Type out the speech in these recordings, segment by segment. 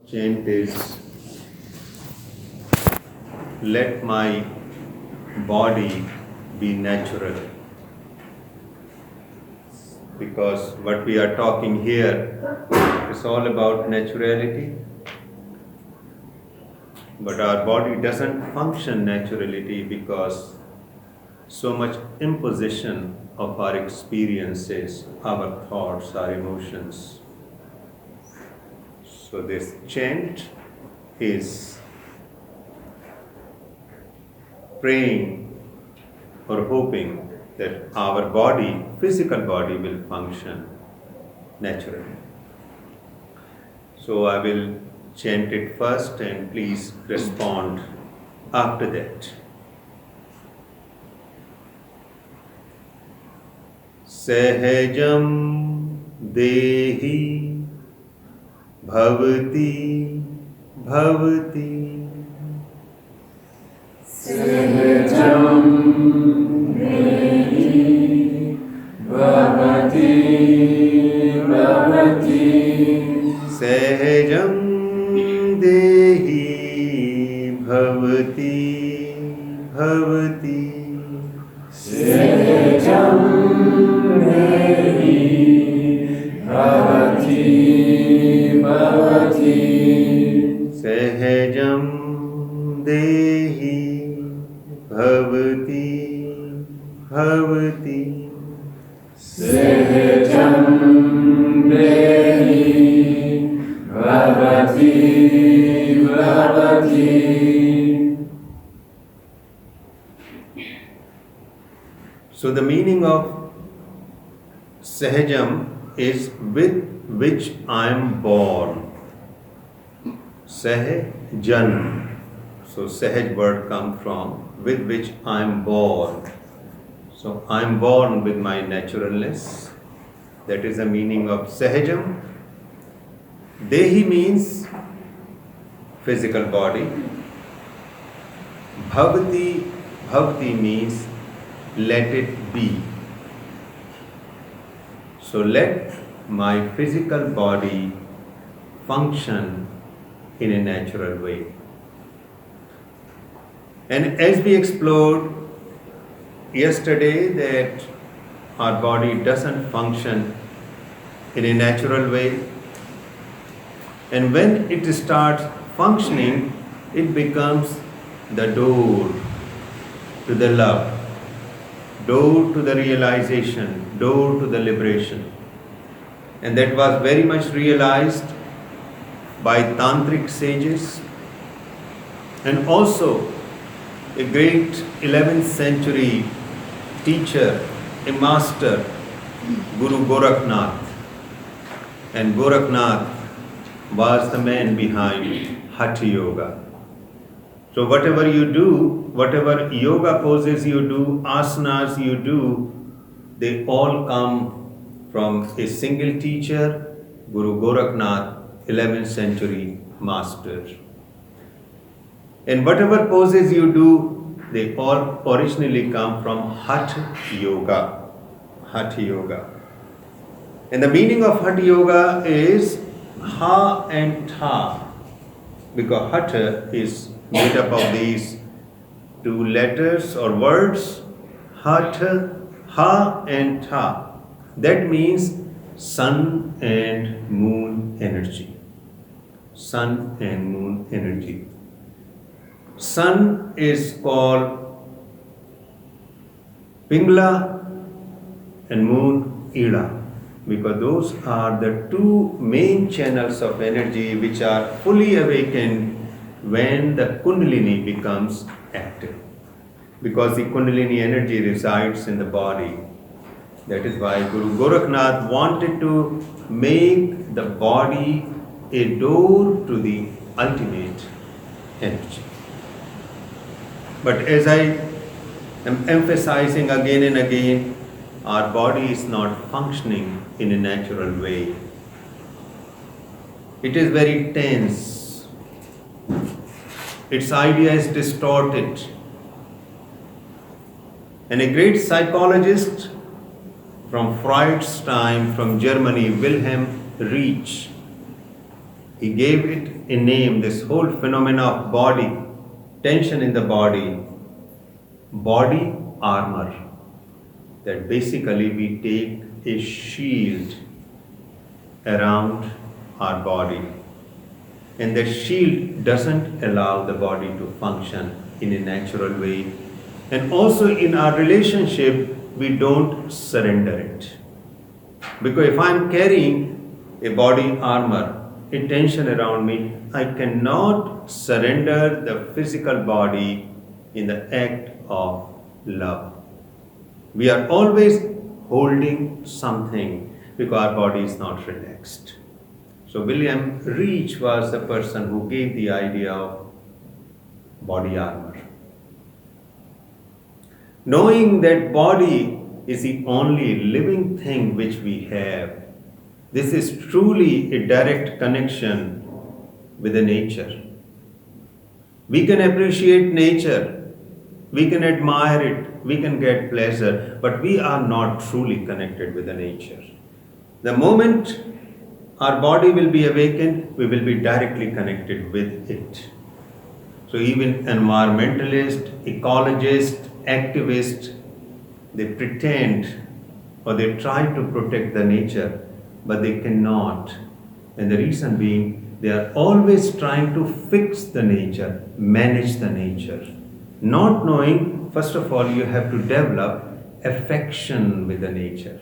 Chant is, let my body be natural. Because what we are talking here is all about naturality. But our body doesn't function naturally because so much imposition of our experiences, our thoughts, our emotions. So this chant is praying or hoping that our body, physical body, will function naturally. So I will chant it first and please respond after that. Sahajam Dehi Bhavati Bhavati Sahajam Dehi Bhavati Bhavati Sahajam Dehi Bhavati Bhavati Sahajam Dehi Bhavati Bhavati Sahajam Dehi Bhavati Bhavati Sahajam Dehi Bhavati Bhavati. So the meaning of Sahajam is with which I am born. Sahajan. So Sahaj word comes from with which I am born. So I am born with my naturalness. That is the meaning of Sahajam. Dehi means physical body. Bhavati, Bhavati means let it be. So let my physical body function in a natural way. And as we explored yesterday that our body doesn't function in a natural way, and when it starts functioning, it becomes the door to the love, door to the realization, door to the liberation. And that was very much realized by tantric sages and also a great 11th century teacher, a master, Guru Gorakhnath. And Gorakhnath was the man behind Hatha Yoga. So whatever you do, whatever yoga poses you do, asanas you do, they all come from a single teacher, Guru Gorakhnath, 11th century master. And whatever poses you do, they all originally come from Hatha Yoga. Hatha Yoga. And the meaning of Hatha Yoga is Ha and Tha, because Hatha is made up of these two letters or words, Hatha, Ha and Tha. That means sun and moon energy. Sun and moon energy. Sun is called Pingla and moon Ida, because those are the two main channels of energy which are fully awakened when the Kundalini becomes active. Because the Kundalini energy resides in the body. That is why Guru Gorakhnath wanted to make the body a door to the ultimate energy. But as I am emphasizing again and again, our body is not functioning in a natural way. It is very tense. Its idea is distorted. And a great psychologist from Freud's time, from Germany, Wilhelm Reich, He gave it a name, this whole phenomena of body, tension in the body armor. That basically we take a shield around our body. And that shield doesn't allow the body to function in a natural way. And also in our relationship, we don't surrender it. Because if I'm carrying a body armor, a tension around me, I cannot surrender the physical body in the act of love. We are always holding something because our body is not relaxed. So William Reich was the person who gave the idea of body armor. Knowing that body is the only living thing which we have, this is truly a direct connection with the nature. We can appreciate nature, we can admire it, we can get pleasure, but we are not truly connected with the nature. The moment our body will be awakened, we will be directly connected with it. So even environmentalists, ecologists, activists, they pretend or they try to protect the nature, but they cannot. And the reason being, they are always trying to fix the nature, manage the nature. Not knowing, first of all, you have to develop affection with the nature.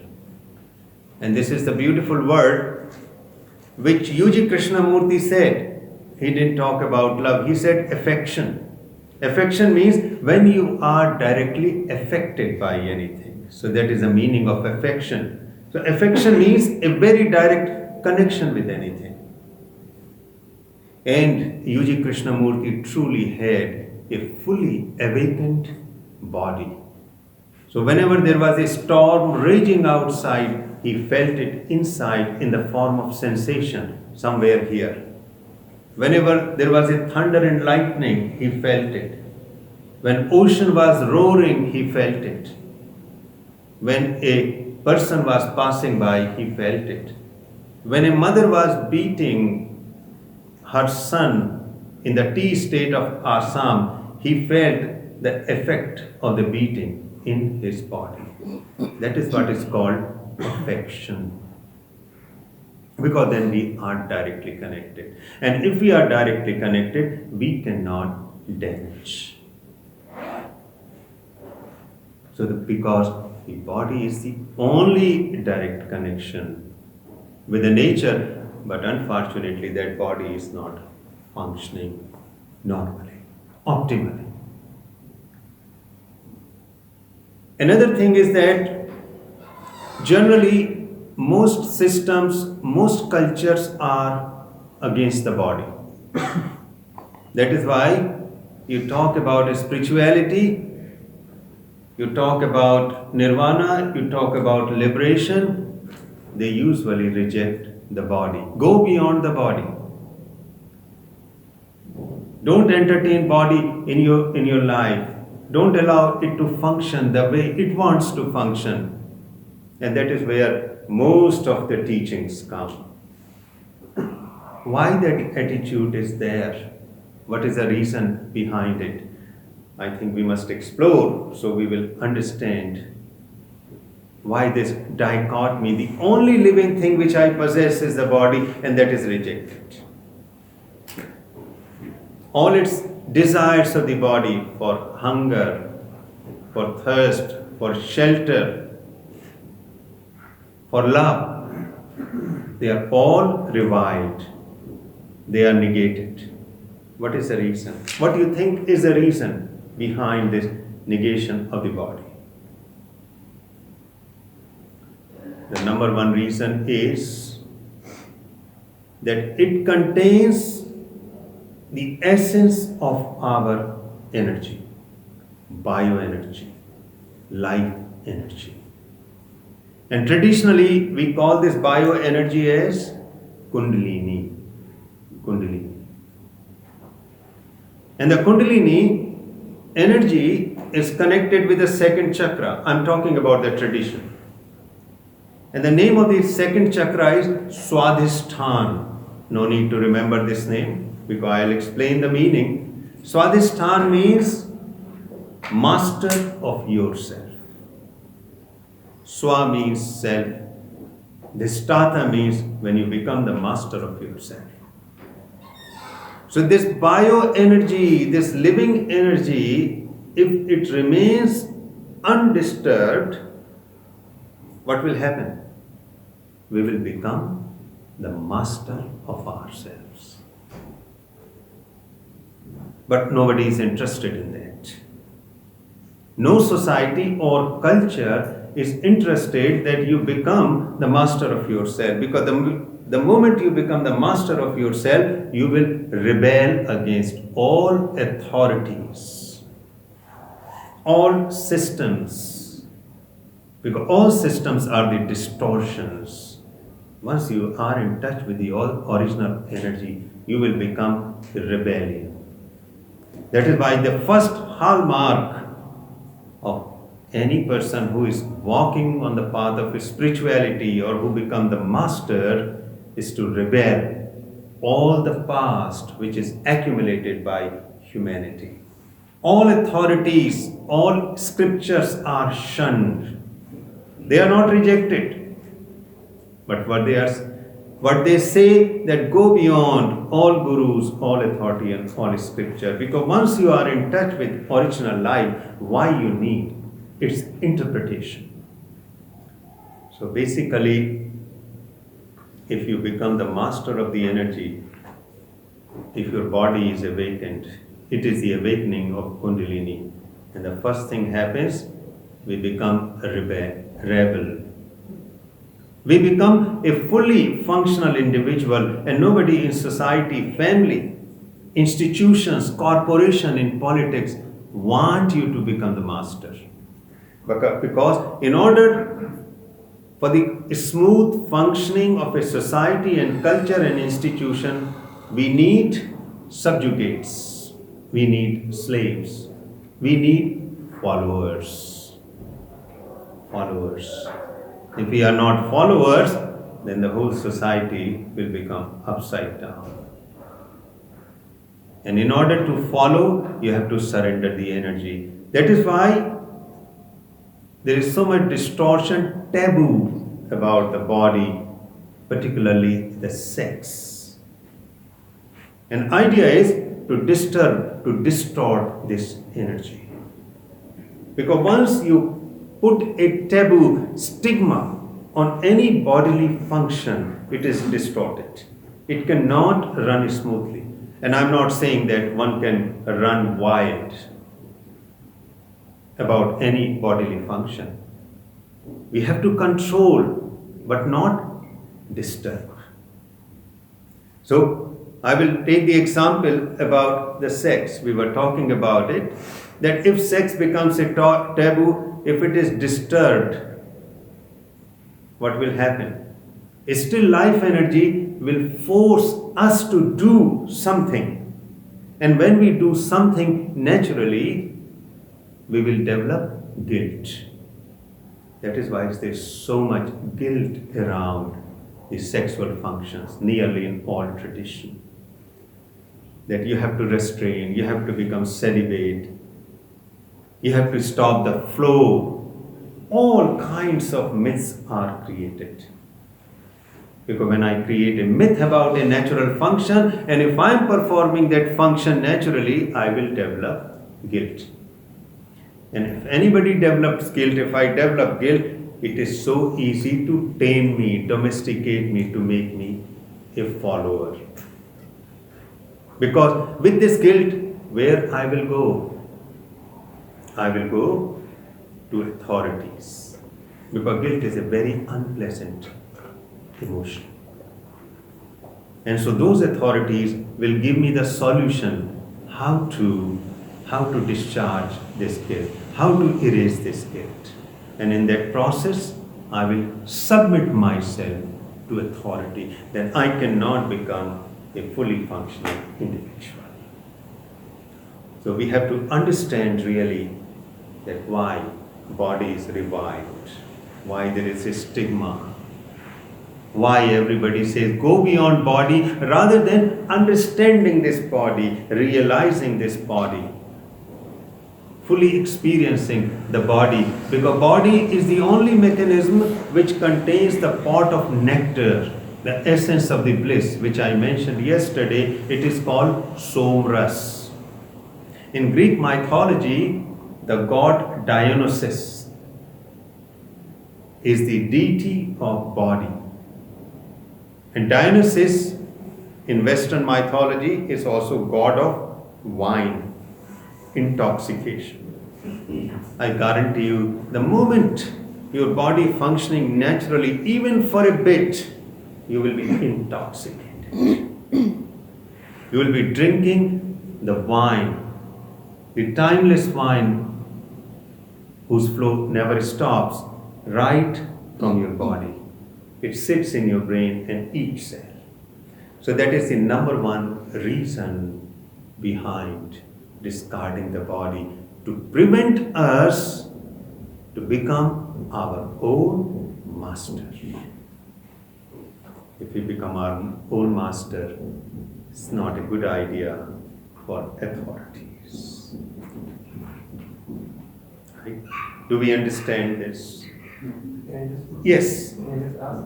And this is the beautiful word which U.G. Krishnamurti said. He didn't talk about love, he said affection. Affection means when you are directly affected by anything. So that is the meaning of affection. So affection means a very direct connection with anything. And U.G. Krishnamurti truly had a fully awakened body. So whenever there was a storm raging outside, he felt it inside in the form of sensation somewhere here. Whenever there was a thunder and lightning, he felt it. When ocean was roaring, he felt it. When a person was passing by, he felt it. When a mother was beating her son in the tea state of Assam, he felt the effect of the beating in his body. That is what is called affection. Because then we are directly connected. And if we are directly connected, we cannot damage. So because the body is the only direct connection with the nature, but unfortunately that body is not functioning normally, optimally. Another thing is that generally most systems, most cultures are against the body. That is why you talk about spirituality, you talk about nirvana, you talk about liberation, they usually reject the body. Go beyond the body. Don't entertain body in your life. Don't allow it to function the way it wants to function. And that is where most of the teachings come. Why that attitude is there? What is the reason behind it? I think we must explore so we will understand why this dichotomy, the only living thing which I possess is the body, and that is rejected. All its desires of the body for hunger, for thirst, for shelter, for love, they are all reviled. They are negated. What is the reason? What do you think is the reason behind this negation of the body? The number one reason is that it contains the essence of our energy, bioenergy, life energy. And traditionally, we call this bioenergy as Kundalini. Kundalini. And the Kundalini energy is connected with the second chakra. I'm talking about the tradition. And the name of the second chakra is Swadhisthana. No need to remember this name because I'll explain the meaning. Swadhisthana means master of yourself. Swa means self. Dhishtata means when you become the master of yourself. So this bioenergy, this living energy, if it remains undisturbed, what will happen? We will become the master of ourselves. But nobody is interested in that. No society or culture is interested that you become the master of yourself, because the moment you become the master of yourself, you will rebel against all authorities, all systems, because all systems are the distortions. Once you are in touch with the original energy, you will become the rebellion. That is why the first hallmark of any person who is walking on the path of spirituality or who become the master is to rebel all the past which is accumulated by humanity. All authorities, all scriptures are shunned. They are not rejected. But what they say that go beyond all gurus, all authority and all scripture. Because once you are in touch with original life, why you need its interpretation. So basically, if you become the master of the energy, if your body is awakened, it is the awakening of Kundalini. And the first thing happens, we become a rebel. We become a fully functional individual, and nobody in society, family, institutions, corporation, in politics want you to become the master. Because in order for the smooth functioning of a society and culture and institution, we need subjugates, we need slaves, we need followers. If we are not followers, then the whole society will become upside down. And in order to follow, you have to surrender the energy. That is why there is so much distortion, taboo about the body, particularly the sex. And idea is to disturb, to distort this energy. Because once you put a taboo stigma on any bodily function, it is distorted. It cannot run smoothly. And I'm not saying that one can run wild about any bodily function. We have to control, but not disturb. So, I will take the example about the sex. We were talking about it, that if sex becomes a taboo, if it is disturbed, what will happen? Still life energy will force us to do something. And when we do something naturally, we will develop guilt. That is why there is so much guilt around the sexual functions, nearly in all tradition. That you have to restrain, you have to become celibate, you have to stop the flow. All kinds of myths are created. Because when I create a myth about a natural function, and if I am performing that function naturally, I will develop guilt. And if anybody develops guilt, if I develop guilt, it is so easy to tame me, domesticate me, to make me a follower. Because with this guilt, where I will go? I will go to authorities. Because guilt is a very unpleasant emotion. And so those authorities will give me the solution how to discharge this guilt, how to erase this guilt. And in that process, I will submit myself to authority. Then I cannot become a fully functional individual. So we have to understand really that why body is revived, why there is a stigma. Why everybody says go beyond body rather than understanding this body, realizing this body, fully experiencing the body, because body is the only mechanism which contains the pot of nectar, the essence of the bliss, which I mentioned yesterday. It is called somras. In Greek mythology, the god Dionysus is the deity of body. And Dionysus in Western mythology is also god of wine, intoxication. I guarantee you, the moment your body functioning naturally, even for a bit, you will be intoxicated. You will be drinking the wine, the timeless wine whose flow never stops, right from your body. It sits in your brain and each cell. So that is the number one reason behind discarding the body, to prevent us to become our own master. If we become our own master, it's not a good idea for authorities. Right? Do we understand this? Yes. Can I just ask?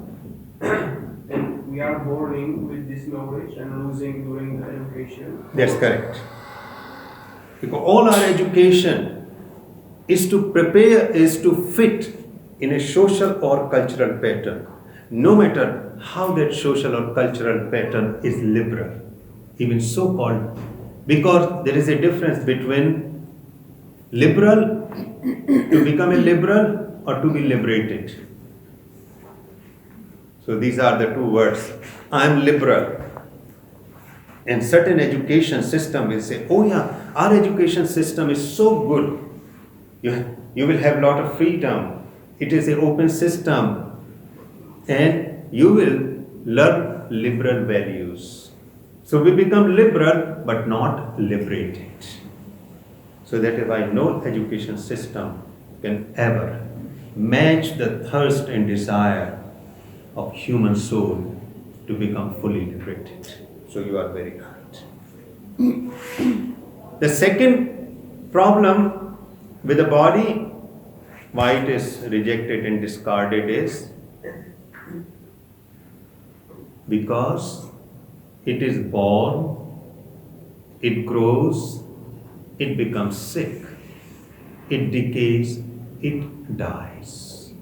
And we are born with this knowledge and losing during the education. That's correct. Because all our education is to prepare, is to fit in a social or cultural pattern, no matter how that social or cultural pattern is liberal, even so-called, because there is a difference between liberal, to become a liberal, or to be liberated. So these are the two words. I am liberal. And certain education system will say, oh yeah, our education system is so good. You will have a lot of freedom. It is an open system. And you will learn liberal values. So we become liberal but not liberated. So that is why no education system can ever match the thirst and desire of human soul to become fully liberated. So you are very right. The second problem with the body, why it is rejected and discarded, is because it is born, it grows, it becomes sick, it decays, it dies.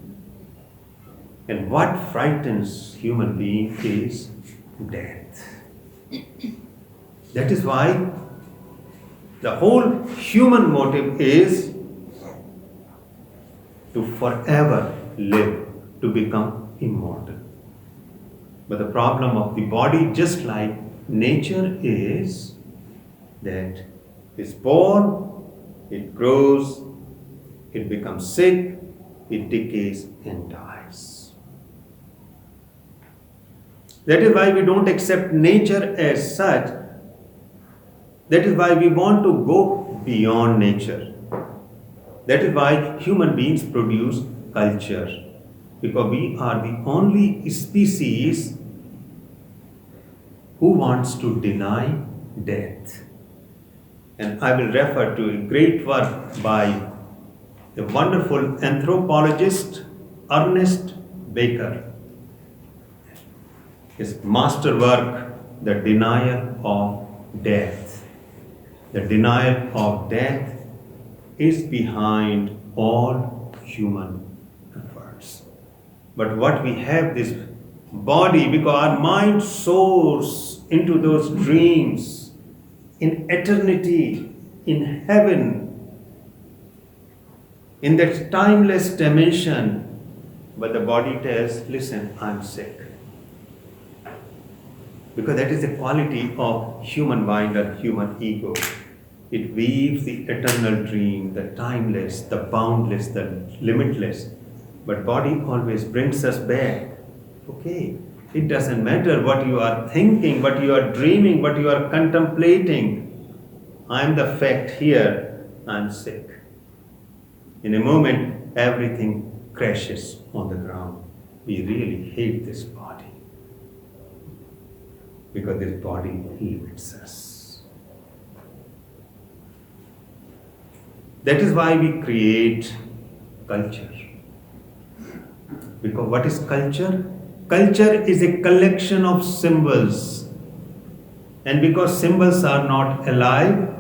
And what frightens human being is death. That is why the whole human motive is to forever live, to become immortal. But the problem of the body, just like nature, is that it's born, it grows, it becomes sick, it decays and dies. That is why we don't accept nature as such. That is why we want to go beyond nature. That is why human beings produce culture. Because we are the only species who wants to deny death. And I will refer to a great work by a wonderful anthropologist, Ernest Baker. His master work, The Denial of Death. The denial of death is behind all human efforts. But what we have, this body, because our mind soars into those dreams in eternity, in heaven, in that timeless dimension. But the body tells, listen, I'm sick. Because that is the quality of human mind and human ego. It weaves the eternal dream, the timeless, the boundless, the limitless. But body always brings us back. Okay, it doesn't matter what you are thinking, what you are dreaming, what you are contemplating. I am the fact here, I am sick. In a moment, everything crashes on the ground. We really hate this body. because this body limits us. That is why we create culture. Because what is culture? Culture is a collection of symbols. And because symbols are not alive,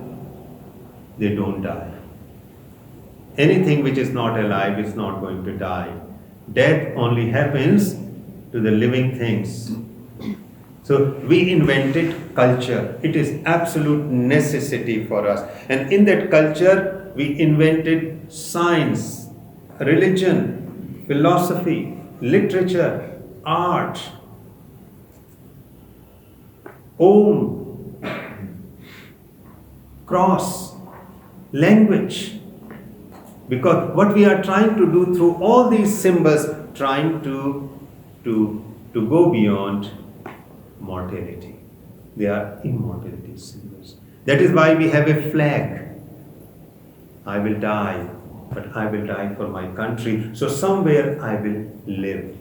they don't die. Anything which is not alive is not going to die. Death only happens to the living things. So we invented culture. It is absolute necessity for us. And in that culture, we invented science, religion, philosophy, literature, art, Om, cross, language. Because what we are trying to do through all these symbols, trying to go beyond mortality. They are immortality symbols. That is why we have a flag. I will die, but I will die for my country. So somewhere I will live.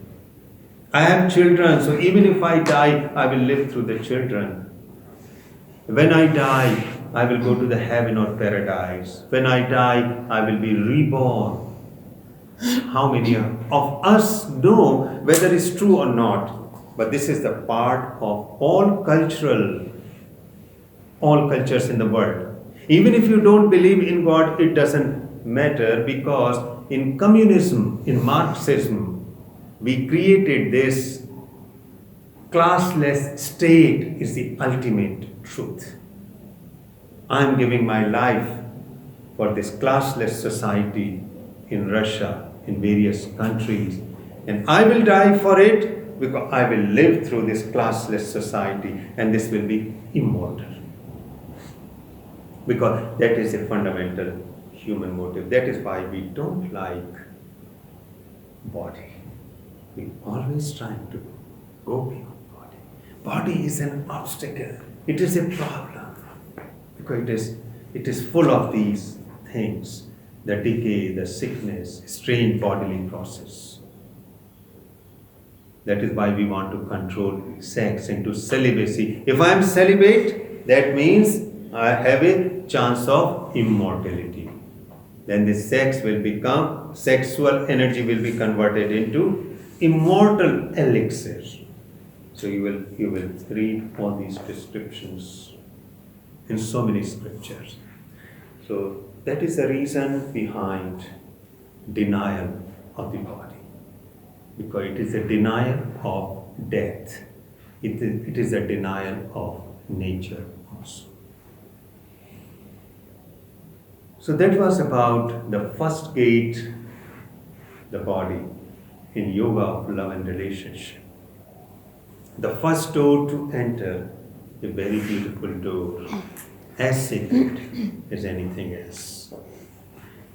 I have children, so even if I die, I will live through the children. When I die, I will go to the heaven or paradise. When I die, I will be reborn. How many of us know whether it's true or not? But this is the part of all cultures in the world. Even if you don't believe in God, it doesn't matter, because in communism, in Marxism, we created this classless state is the ultimate truth. I am giving my life for this classless society in Russia, in various countries, and I will die for it because I will live through this classless society, and this will be immortal. Because that is a fundamental human motive. That is why we don't like body. We always trying to go beyond body. Body is an obstacle. It is a problem. Because it is full of these things. The decay, the sickness, strange bodily process. That is why we want to control sex into celibacy. If I am celibate, that means I have a chance of immortality. Then the sexual energy will be converted into immortal elixir. So you will read all these descriptions in so many scriptures. So that is the reason behind denial of the body. Because it is a denial of death. It is a denial of nature also. So that was about the first gate, the body, in yoga of love and relationship. The first door to enter, a very beautiful door, as sacred as anything else.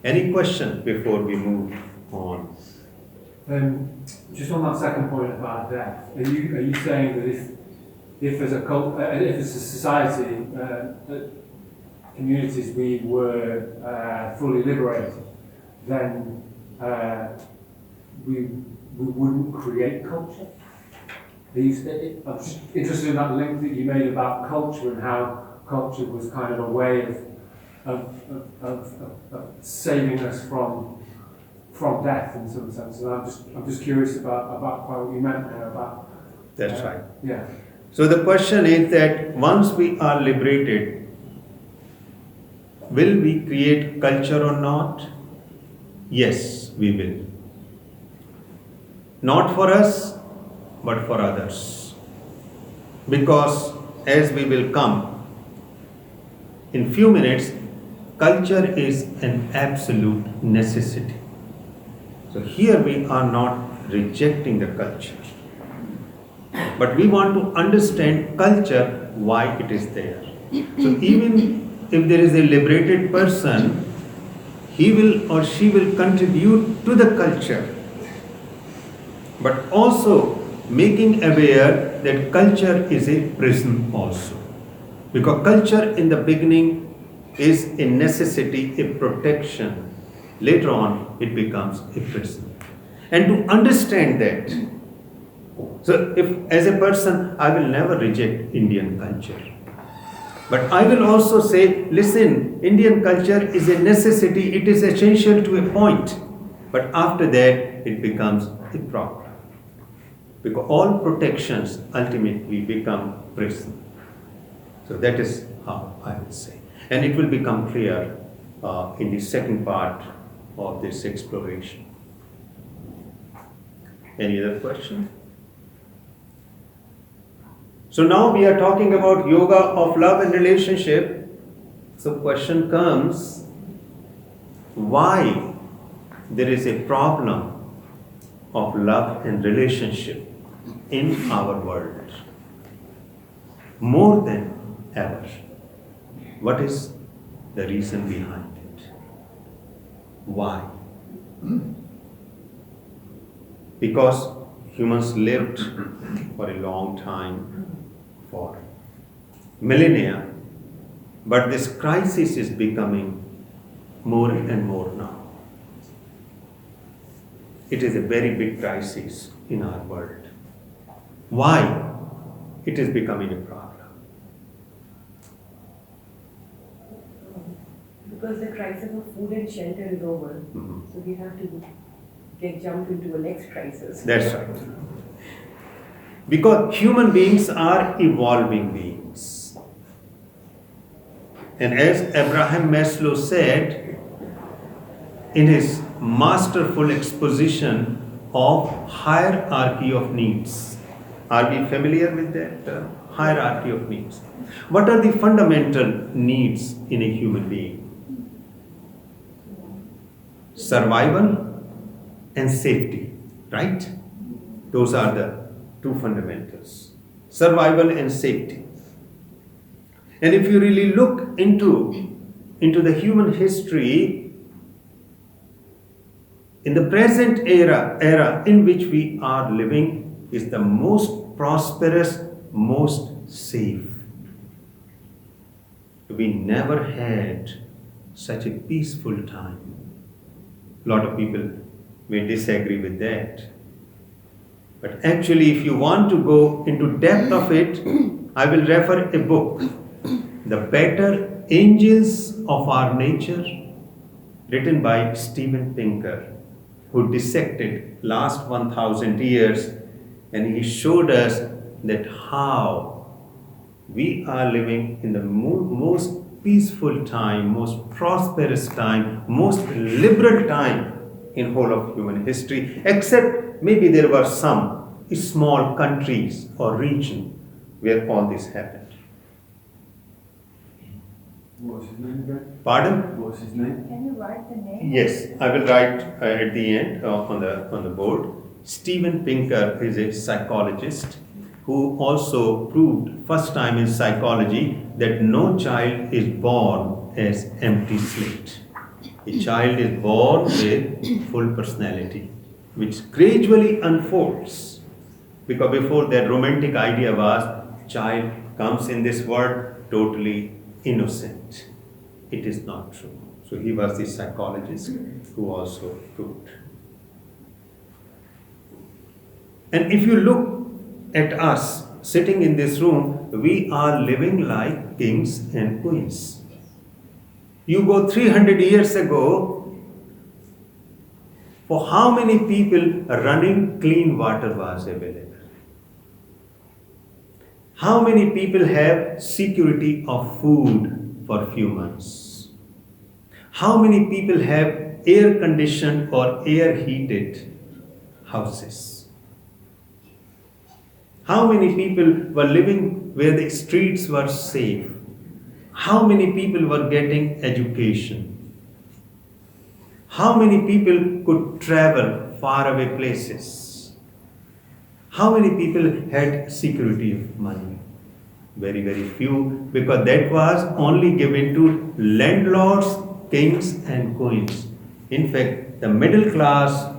Any question before we move on? Just on that second point about death, are you saying that if as a society, communities, we were fully liberated, then we wouldn't create culture? I'm just interested in that link that you made about culture and how culture was kind of a way of saving us from death in some sense. And I'm just curious about what you meant there about. That's right. Yeah. So the question is that once we are liberated, will we create culture or not? Yes, we will. Not for us, but for others. Because as we will come in few minutes, culture is an absolute necessity. So here we are not rejecting the culture, but we want to understand culture, why it is there. So even if there is a liberated person, he will or she will contribute to the culture, but also making aware that culture is a prison also. Because culture in the beginning is a necessity, a protection. Later on, it becomes a prison. And to understand that, So if as a person I will never reject Indian culture. But I will also say, listen, Indian culture is a necessity, it is essential to a point. But after that, it becomes a problem. Because all protections ultimately become prison. So that is how I will say. And it will become clear in the second part of this exploration. Any other question? So now we are talking about yoga of love and relationship. So question comes, why there is a problem of love and relationship in our world more than ever? What is the reason behind it? Why? Because humans lived for a long time, for millennia, but this crisis is becoming more and more now. It is a very big crisis in our world. Why it is becoming a problem? Because the crisis of food and shelter is over, so we have to get jumped into a next crisis. That's right. Because human beings are evolving beings. And as Abraham Maslow said in his masterful exposition of hierarchy of needs, are we familiar with that hierarchy of needs? What are the fundamental needs in a human being? Survival and safety, right? Those are the two fundamentals. Survival and safety. And if you really look into the human history, in the present era in which we are living is the most prosperous, most safe. We never had such a peaceful time. A lot of people may disagree with that. But actually, if you want to go into depth of it, I will refer a book, The Better Angels of Our Nature, written by Steven Pinker, who dissected last 1,000 years, and he showed us that how we are living in the most peaceful time, most prosperous time, most liberal time in whole of human history, except maybe there were some small countries or region where all this happened. What was his name again? Pardon? What was his name? Can you write the name? Yes, I will write at the end on the board. Steven Pinker is a psychologist who also proved first time in psychology that no child is born as empty slate. A child is born with full personality, which gradually unfolds. Because before that romantic idea was, child comes in this world totally innocent. It is not true. So he was the psychologist who also proved. And if you look at us sitting in this room, we are living like kings and queens. You go 300 years ago, for how many people running clean water was available? How many people have security of food for few months? How many people have air conditioned or air heated houses? How many people were living where the streets were safe? How many people were getting education? How many people could travel far away places? How many people had security of money? Very, very few, because that was only given to landlords, kings and queens. In fact, the middle class,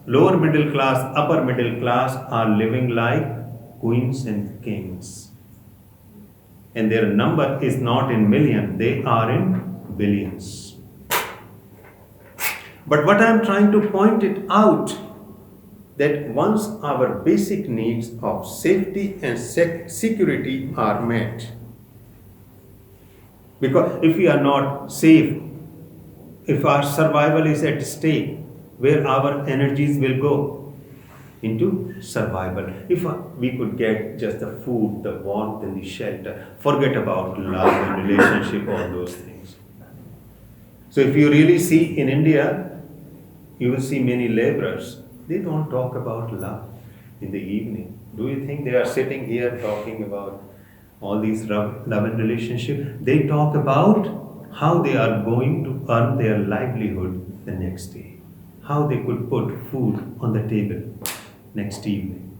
lower middle class, upper middle class are living like queens and kings. And their number is not in million, they are in billions. But what I am trying to point it out that once our basic needs of safety and security are met, because if we are not safe, if our survival is at stake, where our energies will go? Into survival. If we could get just the food, the warmth and the shelter, forget about love and relationship, all those things. So if you really see in India, you will see many laborers, they don't talk about love in the evening. Do you think they are sitting here talking about all these love and relationship? They talk about how they are going to earn their livelihood the next day, how they could put food on the table next evening.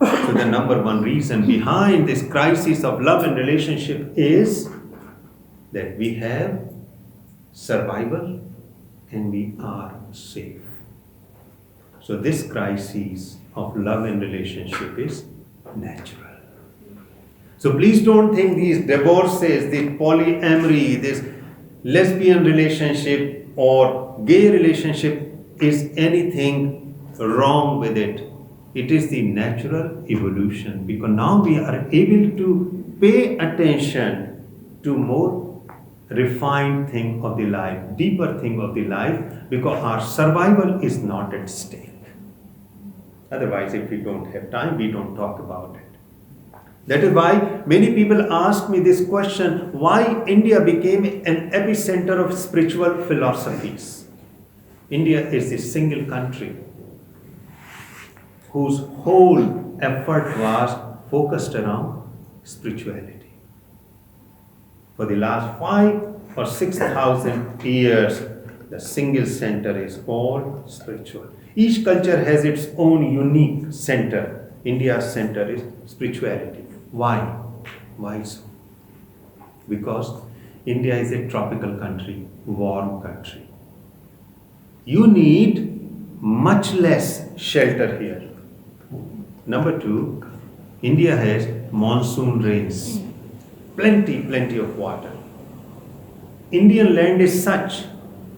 So the number one reason behind this crisis of love and relationship is that we have survival and we are safe. So this crisis of love and relationship is natural. So please don't think these divorces, the polyamory, this lesbian relationship or gay relationship is anything wrong with it. It is the natural evolution, because now we are able to pay attention to more refined thing of the life, deeper thing of the life, because our survival is not at stake. Otherwise, if we don't have time, we don't talk about it. That is why many people ask me this question, why India became an epicenter of spiritual philosophies. India is the single country whose whole effort was focused around spirituality. For the last 5,000 or 6,000 years, the single center is all spiritual. Each culture has its own unique center. India's center is spirituality. Why? Why so? Because India is a tropical country, warm country. You need much less shelter here. Number two, India has monsoon rains, plenty of water. Indian land is such,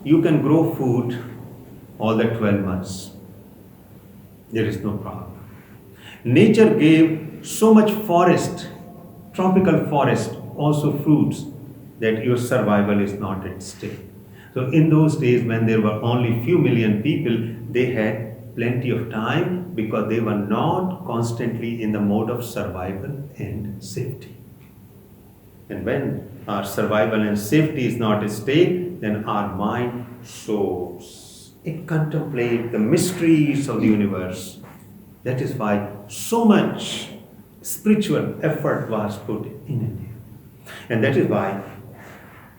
you can grow food all the 12 months. There is no problem. Nature gave so much forest, tropical forest, also fruits, that your survival is not at stake. So in those days when there were only few million people, they had plenty of time because they were not constantly in the mode of survival and safety. And when our survival and safety is not at stake, then our mind soars. It contemplates the mysteries of the universe. That is why so much spiritual effort was put in India. And that is why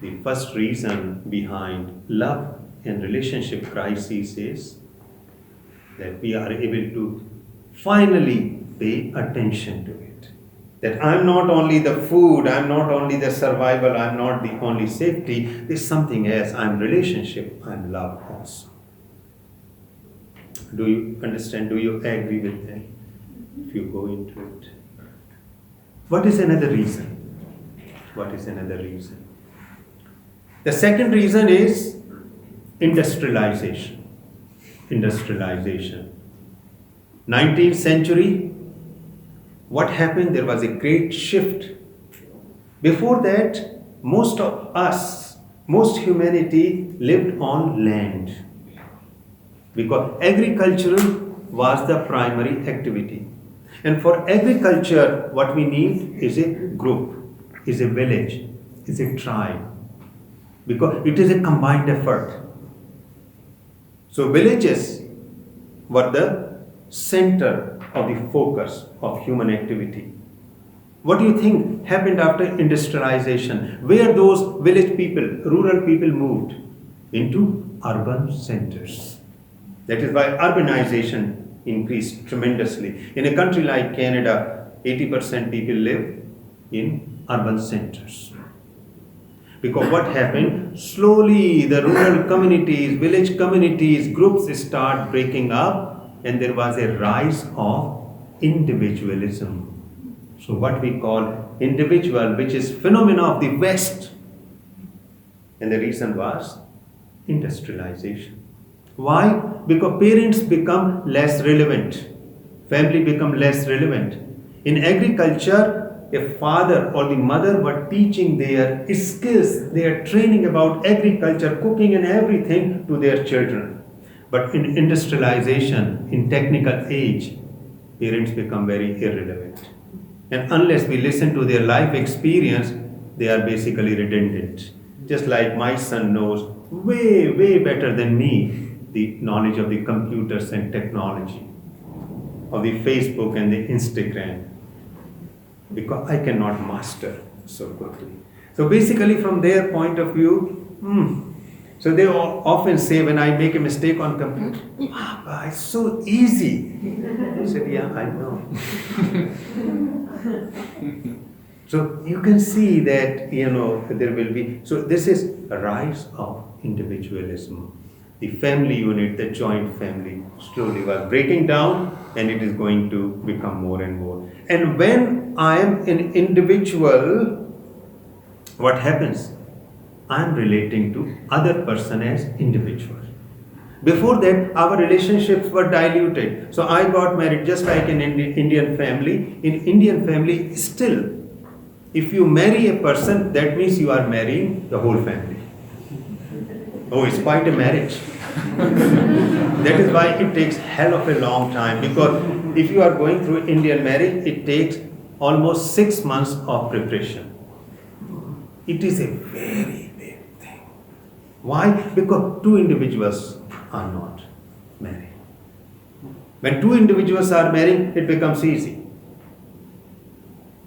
the first reason behind love and relationship crisis is that we are able to finally pay attention to it. That I'm not only the food, I'm not only the survival, I'm not the only safety, there's something else. I'm relationship, I'm love also. Do you understand? Do you agree with that? If you go into it. What is another reason? What is another reason? The second reason is industrialization. Industrialization. 19th century, what happened? There was a great shift. Before that, most of us, most humanity lived on land, because agriculture was the primary activity. And for agriculture, what we need is a group, is a village, is a tribe, because it is a combined effort. So villages were the center of the focus of human activity. What do you think happened after industrialization? Where those village people, rural people moved? Into urban centers. That is why urbanization increased tremendously. In a country like Canada, 80% people live in urban centers. Because what happened? Slowly the rural communities, village communities, groups start breaking up, and there was a rise of individualism. So what we call individual, which is phenomena of the West. And the reason was industrialization. Why? Because parents become less relevant. Family become less relevant. In agriculture, a father or the mother were teaching their skills, their training about agriculture, cooking and everything to their children. But in industrialization, in technical age, parents become very irrelevant. And unless we listen to their life experience, they are basically redundant. Just like my son knows way, way better than me the knowledge of the computers and technology, of the Facebook and the Instagram, because I cannot master so quickly. So basically from their point of view, so they often say when I make a mistake on computer, Papa, it's so easy. I said, yeah, I know. So you can see that, there will be, so this is a rise of individualism. The family unit, the joint family, slowly was breaking down, and it is going to become more and more. And when I am an individual, what happens? I am relating to other person as individual. Before that, our relationships were diluted. So I got married just like in Indian family. In Indian family, still, if you marry a person, that means you are marrying the whole family. Oh, it's quite a marriage. That is why it takes hell of a long time, because if you are going through Indian marriage, it takes almost 6 months of preparation. It is a very big thing. Why? Because two individuals are not married. When two individuals are married, it becomes easy.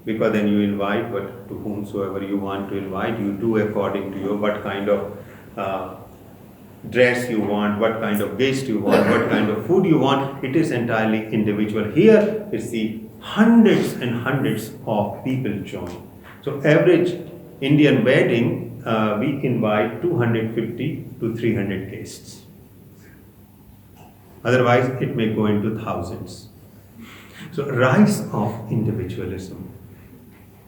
Because then you invite to whomsoever you want to invite, you do according to your what kind of dress you want, what kind of guest you want, what kind of food you want. It is entirely individual. Here it's the hundreds and hundreds of people join. So average Indian wedding, we invite 250 to 300 guests. Otherwise it may go into thousands. So rise of individualism.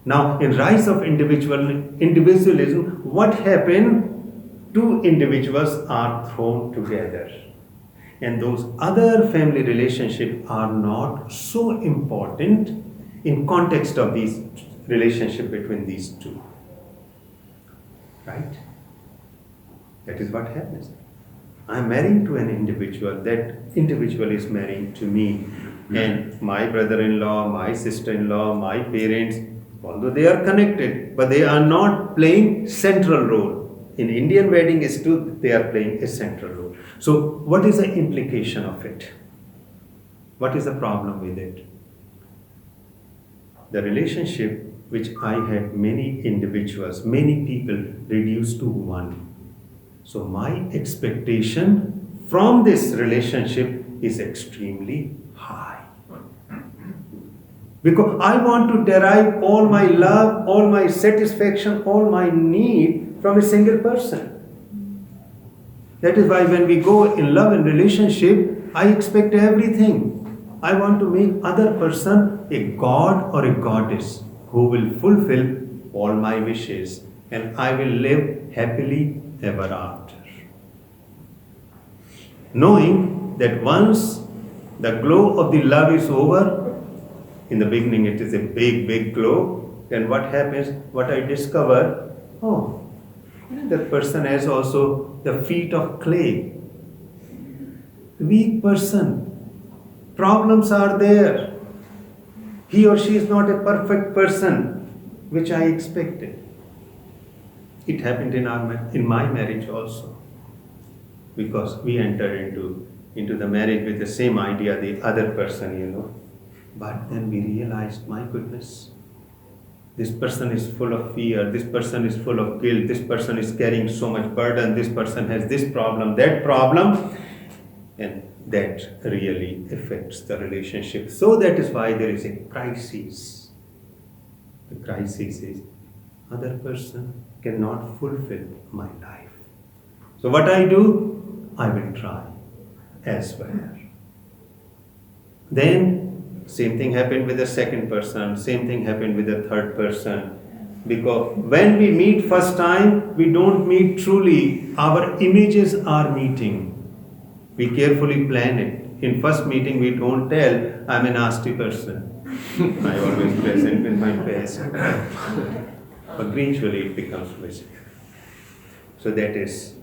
Now in rise of individualism, what happened? Two individuals are thrown together, and those other family relationships are not so important in context of this relationship between these two. Right? That is what happens. I am marrying to an individual, that individual is marrying to me, and my brother-in-law, my sister-in-law, my parents, although they are connected, but they are not playing central role. In Indian wedding is too, they are playing a central role. So what is the implication of it? What is the problem with it? The relationship which I had many individuals, many people reduced to one. So my expectation from this relationship is extremely high. Because I want to derive all my love, all my satisfaction, all my need from a single person. That is why when we go in love and relationship, I expect everything. I want to make other person a god or a goddess who will fulfill all my wishes, and I will live happily ever after. Knowing that once the glow of the love is over, in the beginning it is a big, big glow, then what happens? What I discover, that person has also the feet of clay. Weak person. Problems are there. He or she is not a perfect person, which I expected. It happened in my marriage also. Because we entered into the marriage with the same idea, the other person, But then we realized, my goodness, this person is full of fear, this person is full of guilt, this person is carrying so much burden, this person has this problem, that problem, and that really affects the relationship. So that is why there is a crisis. The crisis is, other person cannot fulfill my life. So what I do, I will try elsewhere. Then same thing happened with the second person, same thing happened with the third person. Because when we meet first time, we don't meet truly, our images are meeting. We carefully plan it. In first meeting, we don't tell, I'm a nasty person. I always present with my best. But gradually it becomes visible. So that is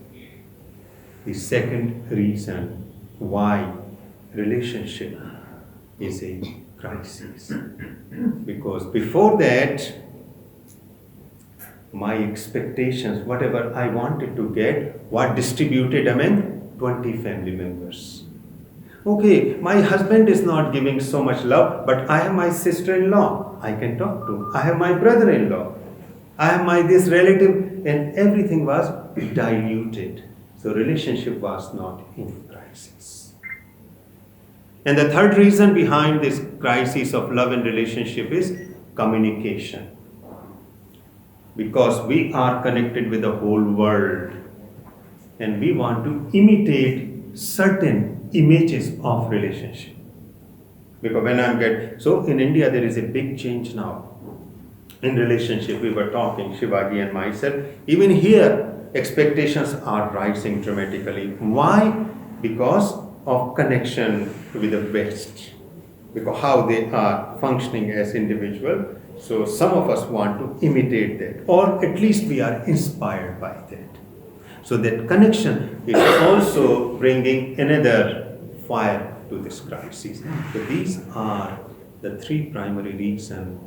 the second reason why relationship is a crisis. Because before that, my expectations, whatever I wanted to get, were distributed among 20 family members. Okay, my husband is not giving so much love, but I have my sister-in-law I can talk to. I have my brother-in-law. I have my this relative, and everything was diluted. So relationship was not in crisis. And the third reason behind this crisis of love and relationship is communication. Because we are connected with the whole world and we want to imitate certain images of relationship. Because when so in India there is a big change now in relationship. We were talking, Shivaji and myself, even here expectations are rising dramatically. Why? Because of connection with the West, because how they are functioning as individuals. So some of us want to imitate that, or at least we are inspired by that. So that connection is also bringing another fire to this crisis. So these are the three primary reasons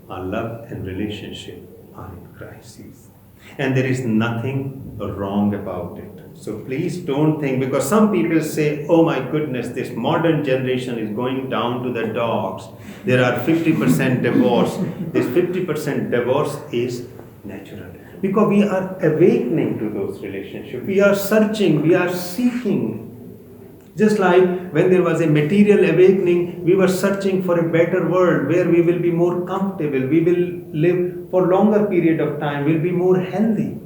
our love and relationship are in crisis. And there is nothing wrong about it. So please don't think, because some people say, oh my goodness, this modern generation is going down to the dogs. There are 50% divorce. This 50% divorce is natural. Because we are awakening to those relationships. We are searching, we are seeking. Just like when there was a material awakening, we were searching for a better world where we will be more comfortable, we will live for longer period of time, we'll be more healthy.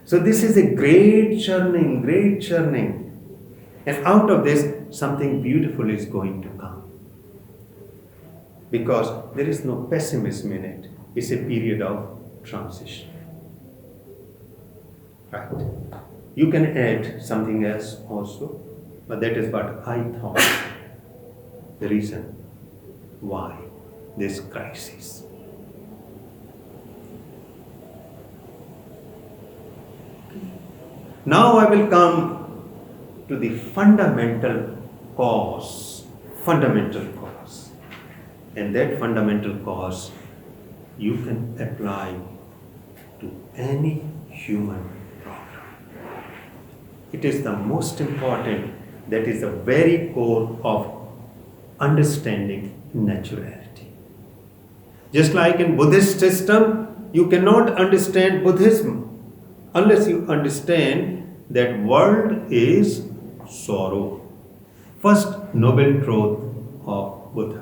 So this is a great churning. And out of this, something beautiful is going to come. Because there is no pessimism in it. It's a period of transition. Right? You can add something else also. But that is what I thought, the reason why this crisis. Now I will come to the fundamental cause. And that fundamental cause you can apply to any human problem. It is the most important. That is the very core of understanding naturality. Just like in Buddhist system, you cannot understand Buddhism unless you understand that world is sorrow. First noble truth of Buddha.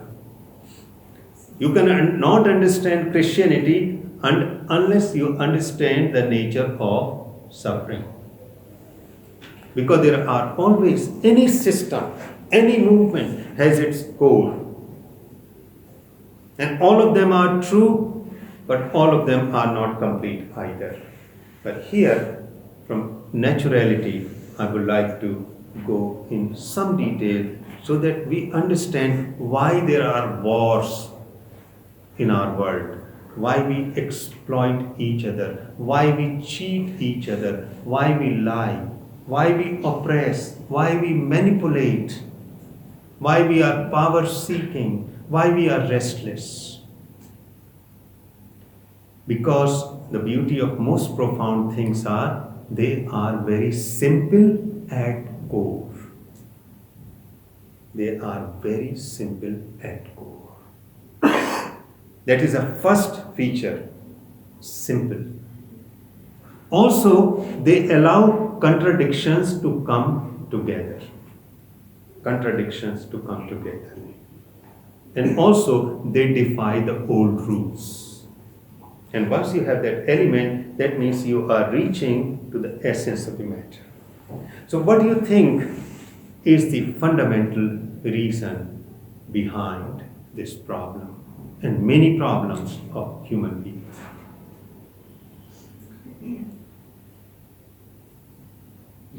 You cannot understand Christianity unless you understand the nature of suffering. Because there are always, any system, any movement has its core. And all of them are true, but all of them are not complete either. But here, from naturality, I would like to go in some detail so that we understand why there are wars in our world, why we exploit each other, why we cheat each other, why we lie, why we oppress, why we manipulate, why we are power seeking, why we are restless. Because the beauty of most profound things are, they are very simple at core. They are very simple at core. That is a first feature, simple. Also, they allow contradictions to come together. And also, they defy the old rules. And once you have that element, that means you are reaching to the essence of the matter. So what do you think is the fundamental reason behind this problem and many problems of human beings?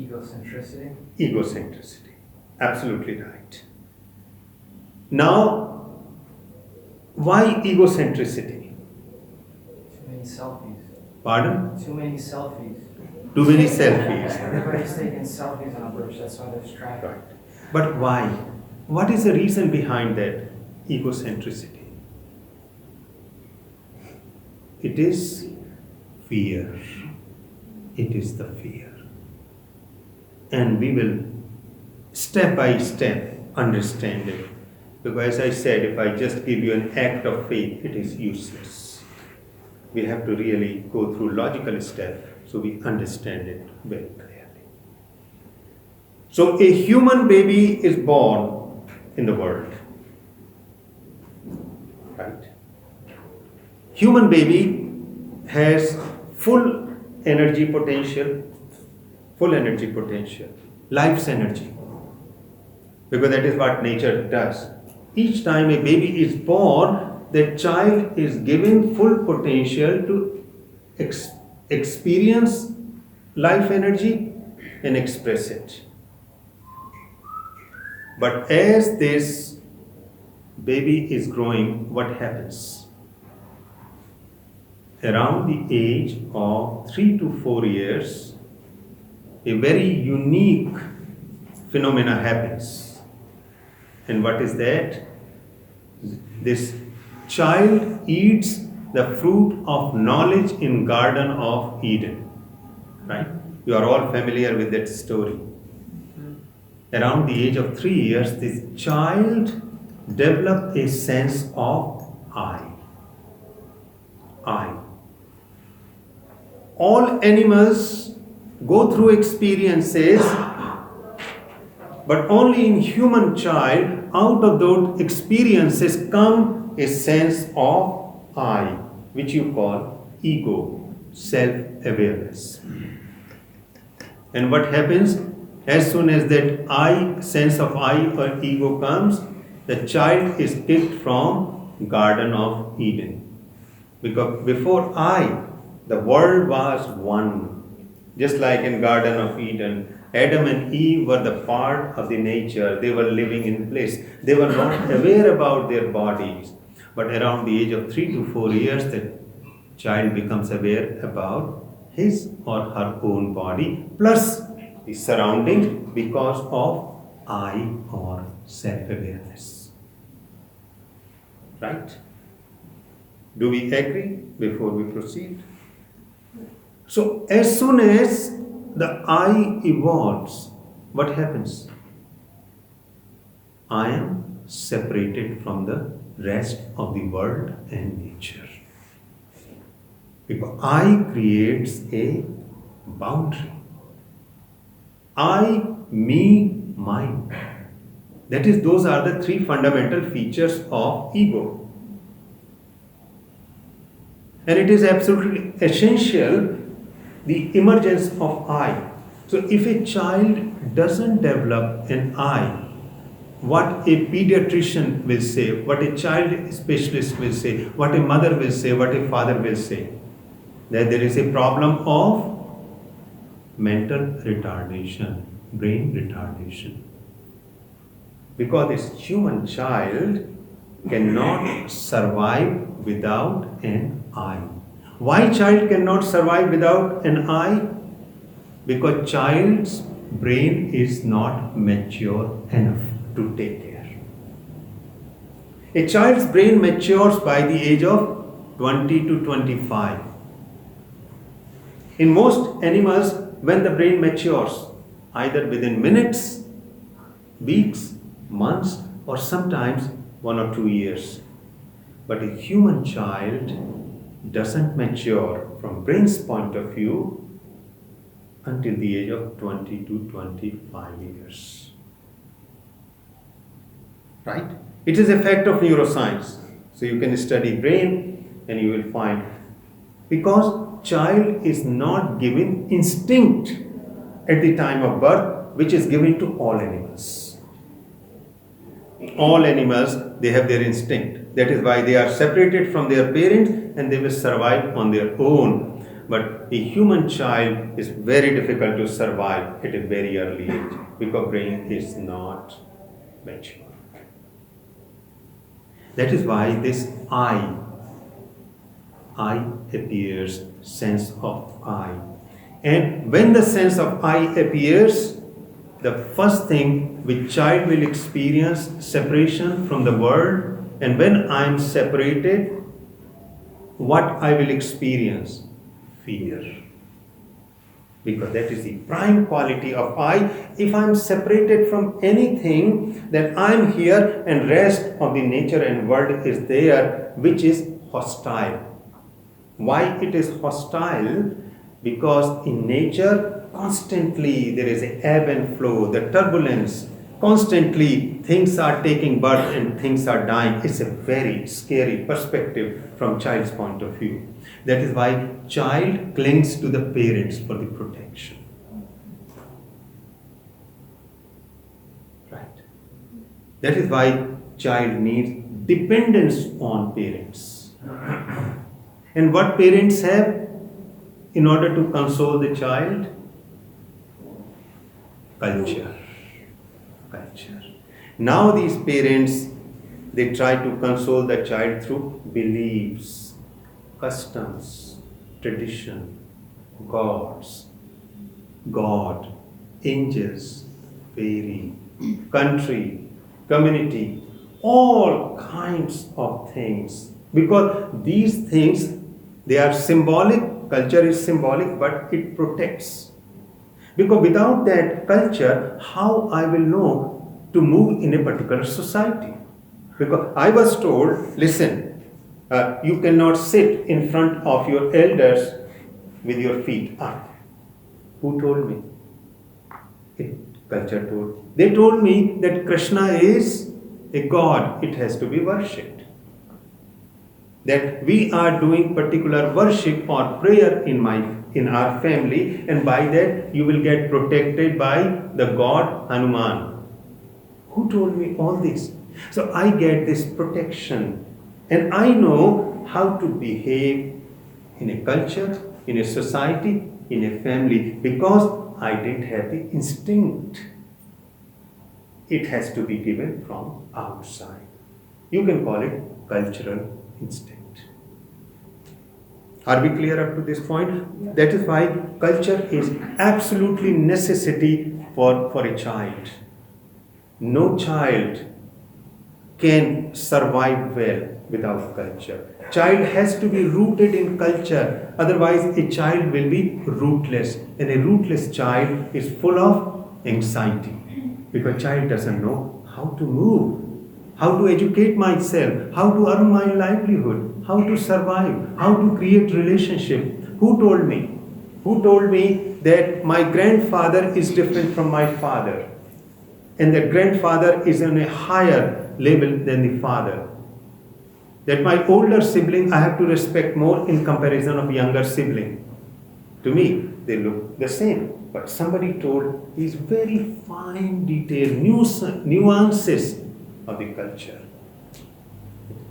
Egocentricity. Egocentricity. Absolutely right. Now, why egocentricity? Too many selfies. Pardon? Too many selfies. Too many selfies. Everybody's taking selfies on a bridge, that's why there's traffic. Right. But why? What is the reason behind that egocentricity? It is fear. It is the fear. And we will step by step understand it. Because as I said, if I just give you an act of faith, it is useless. We have to really go through logical steps so we understand it very clearly. So a human baby is born in the world. Right? Human baby has full energy potential, life's energy. Because that is what nature does. Each time a baby is born, the child is given full potential to experience life energy and express it. But as this baby is growing, what happens? Around the age of 3 to 4 years, a very unique phenomena happens. And what is that? This child eats the fruit of knowledge in Garden of Eden. Right? You are all familiar with that story. Around the age of 3 years, this child developed a sense of I. All animals go through experiences, but only in human child, out of those experiences come a sense of I, which you call ego, self-awareness. And what happens? As soon as that I, sense of I or ego comes, the child is kicked from Garden of Eden. Because before I, the world was one. Just like in Garden of Eden, Adam and Eve were the part of the nature. They were living in place. They were not aware about their bodies. But around the age of 3 to 4 years, the child becomes aware about his or her own body, plus the surrounding, because of I or self-awareness. Right? Do we agree before we proceed? So, as soon as the I evolves, what happens? I am separated from the rest of the world and nature. Because I creates a boundary. I, me, mine. That is, those are the three fundamental features of ego. And it is absolutely essential, the emergence of I. So if a child doesn't develop an I, what a pediatrician will say, what a child specialist will say, what a mother will say, what a father will say, that there is a problem of mental retardation, brain retardation. Because this human child cannot survive without an I. Why child cannot survive without an I? Because child's brain is not mature enough to take care. A child's brain matures by the age of 20 to 25. In most animals, when the brain matures, either within minutes, weeks, months, or sometimes 1 or 2 years. But a human child doesn't mature from brain's point of view until the age of 20 to 25 years. Right? It is a fact of neuroscience. So you can study brain and you will find, because child is not given instinct at the time of birth, which is given to all animals. All animals, they have their instinct. That is why they are separated from their parents and they will survive on their own. but a human child is very difficult to survive at a very early age because brain is not mature. That is why this I appears, sense of I. And when the sense of I appears, the first thing which child will experience separation from the world, and when I am separated, what I will experience? Fear. Because that is the prime quality of I. If I am separated from anything, then I am here and rest of the nature and world is there, which is hostile. Why it is hostile? Because in nature, constantly there is an ebb and flow, the turbulence, constantly things are taking birth and things are dying. It's a very scary perspective from child's point of view. That is why child clings to the parents for the protection. Right. That is why child needs dependence on parents. And what parents have in order to console the child? Culture. Now these parents, they try to console the child through beliefs, customs, tradition, gods, God, angels, fairy, country, community, all kinds of things. Because these things, they are symbolic, culture is symbolic, but it protects. Because without that culture, how I will know to move in a particular society? Because I was told, listen, you cannot sit in front of your elders with your feet up. Who told me? Culture told. They told me that Krishna is a god, it has to be worshipped. That we are doing particular worship or prayer in our family, and by that you will get protected by the god Hanuman. Who told me all this? So I get this protection, and I know how to behave in a culture, in a society, in a family, because I didn't have the instinct. It has to be given from outside. You can call it cultural instinct. Are we clear up to this point? Yeah. That is why culture is absolutely necessity for a child. No child can survive well without culture. Child has to be rooted in culture. Otherwise, a child will be rootless. And a rootless child is full of anxiety. Because child doesn't know how to move, how to educate myself, how to earn my livelihood, how to survive, how to create relationship. Who told me? Who told me that my grandfather is different from my father? And the grandfather is on a higher level than the father. That my older sibling I have to respect more in comparison of younger sibling. To me, they look the same. But somebody told these very fine detailed nuances of the culture.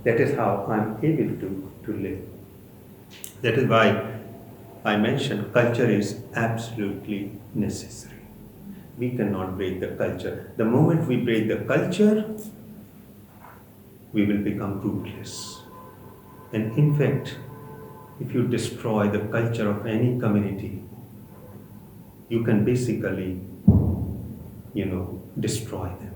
That is how I am able to live. That is why I mentioned culture is absolutely necessary. We cannot break the culture. The moment we break the culture, we will become rootless. And in fact, if you destroy the culture of any community, you can basically, destroy them.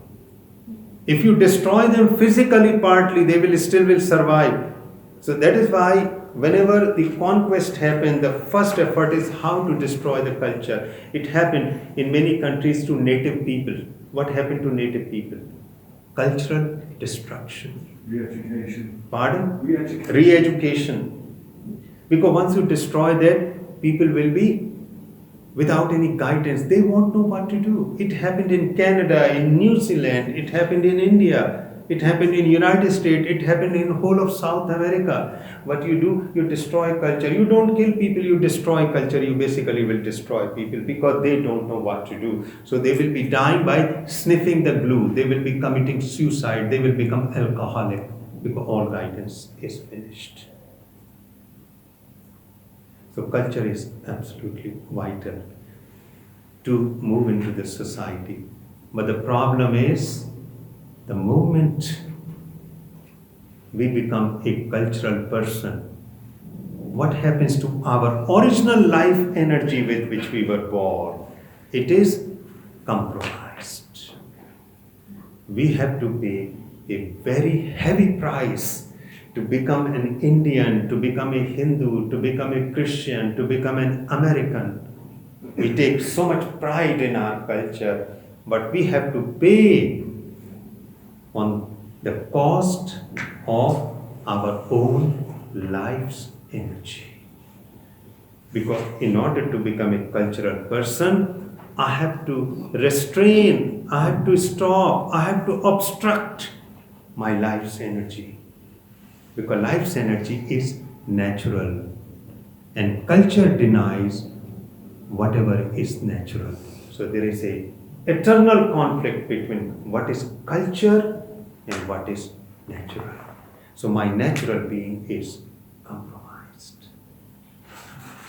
If you destroy them physically partly, they will still survive. So that is why whenever the conquest happened, the first effort is how to destroy the culture. It happened in many countries to native people. What happened to native people? Cultural destruction. Re-education. Pardon? Re-education. Re-education. Because once you destroy that, people will be without any guidance. They won't know what to do. It happened in Canada, in New Zealand, it happened in India. It happened in United States, it happened in the whole of South America. What you do, you destroy culture. You don't kill people, you destroy culture. You basically will destroy people because they don't know what to do. So they will be dying by sniffing the glue. They will be committing suicide. They will become alcoholic because all guidance is finished. So culture is absolutely vital to move into the society. But the problem is, the moment we become a cultural person, what happens to our original life energy with which we were born? It is compromised. We have to pay a very heavy price to become an Indian, to become a Hindu, to become a Christian, to become an American. We take so much pride in our culture, but we have to pay on the cost of our own life's energy. Because in order to become a cultural person, I have to restrain, I have to stop, I have to obstruct my life's energy. Because life's energy is natural, and culture denies whatever is natural. So there is a eternal conflict between what is culture and what is natural. So my natural being is compromised.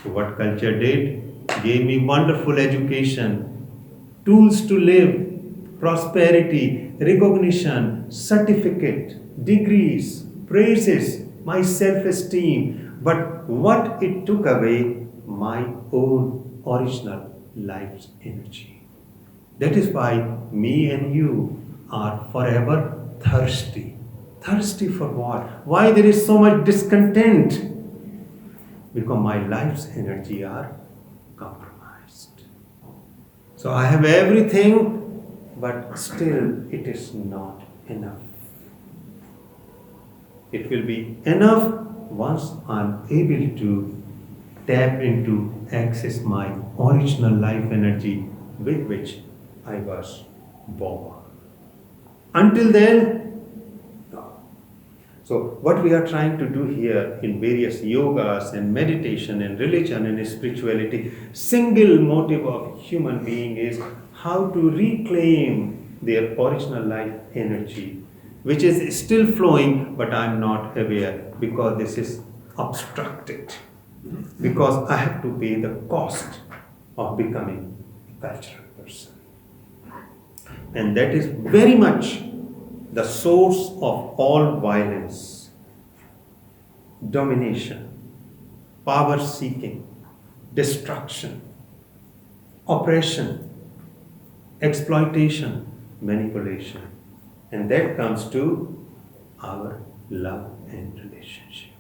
So what culture did? Gave me wonderful education, tools to live, prosperity, recognition, certificate, degrees, praises, my self-esteem. But what it took away? My own original life's energy. That is why me and you are forever thirsty. Thirsty for what? Why there is so much discontent? Because my life's energy are compromised. So I have everything, but still it is not enough. It will be enough once I am able to tap into, access my original life energy with which I was born. Until then, no. So what we are trying to do here in various yogas and meditation and religion and spirituality, single motive of human being is how to reclaim their original life energy, which is still flowing, but I am not aware because this is obstructed. Because I have to pay the cost of becoming a cultural person. And that is very much the source of all violence, domination, power seeking, destruction, oppression, exploitation, manipulation. And that comes to our love and relationship.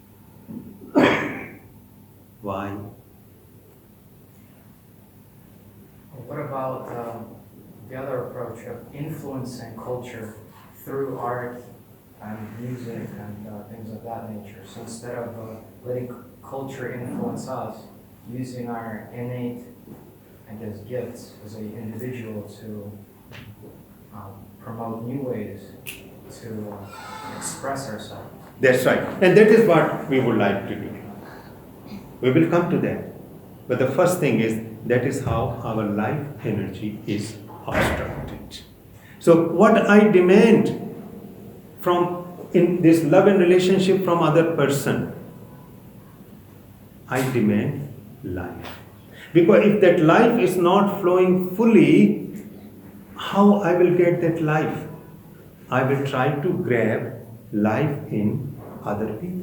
Why? What about the other approach of influencing culture through art and music and things of that nature? So instead of letting culture influence us, using our innate, I guess, gifts as an individual to promote new ways to express ourselves. That's right. And that is what we would like to do. We will come to that. But the first thing is, that is how our life energy is obstructed. So what I demand from in this love and relationship from other person, I demand life. Because if that life is not flowing fully, how I will get that life? I will try to grab life in other people.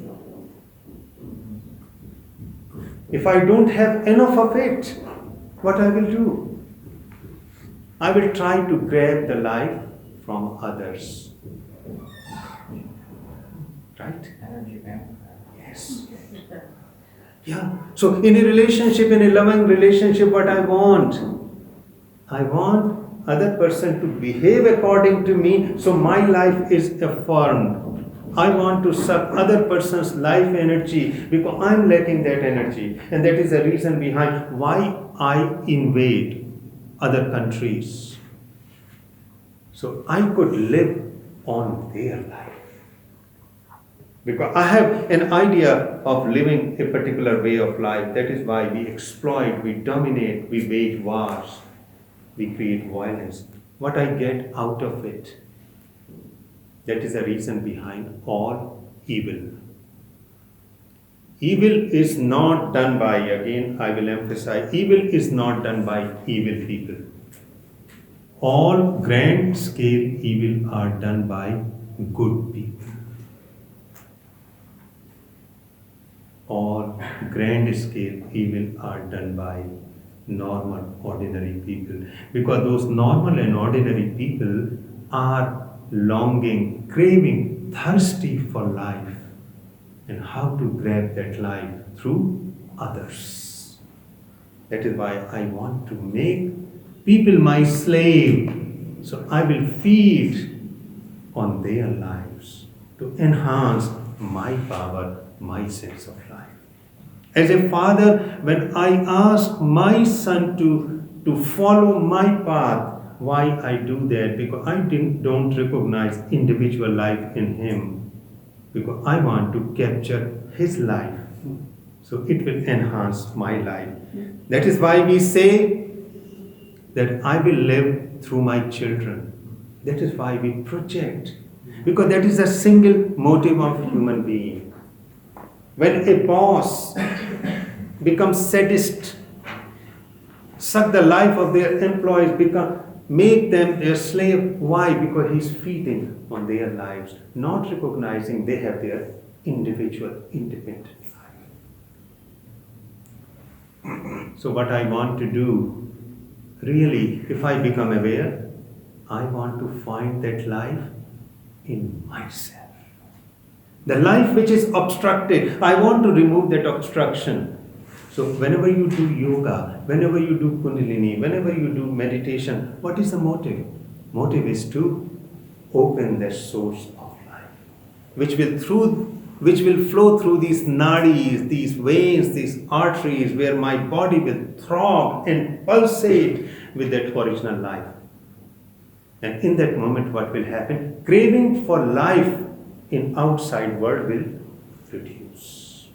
If I don't have enough of it, what I will do? I will try to grab the life from others. Right? Energy vampire. Yes. Yeah. So in a relationship, in a loving relationship, what I want other person to behave according to me, so my life is affirmed. I want to suck other person's life energy because I'm lacking that energy. And that is the reason behind why I invade other countries. So I could live on their life. Because I have an idea of living a particular way of life. That is why we exploit, we dominate, we wage wars, we create violence. What I get out of it, that is the reason behind all evil. Evil is not done by, again I will emphasize, evil is not done by evil people. All grand scale evil are done by good people. All grand scale evil are done by normal, ordinary people. Because those normal and ordinary people are longing, craving, thirsty for life. And how to grab that life? Through others. That is why I want to make people my slave. So I will feed on their lives to enhance my power, my sense of life. As a father, when I ask my son to follow my path, why I do that? Because I don't recognize individual life in him. Because I want to capture his life. So it will enhance my life. That is why we say that I will live through my children. That is why we project. Because that is a single motive of human being. When a boss becomes sadist, suck the life of their employees, make them their slave. Why? Because he's feeding on their lives, not recognizing they have their individual, independent life. So what I want to do, really, if I become aware, I want to find that life in myself. The life which is obstructed, I want to remove that obstruction. So whenever you do yoga, whenever you do kundalini, whenever you do meditation, what is the motive? Motive is to open the source of life, which will flow through these nadis, these veins, these arteries, where my body will throb and pulsate with that original life. And in that moment, what will happen? Craving for life in outside world will reduce.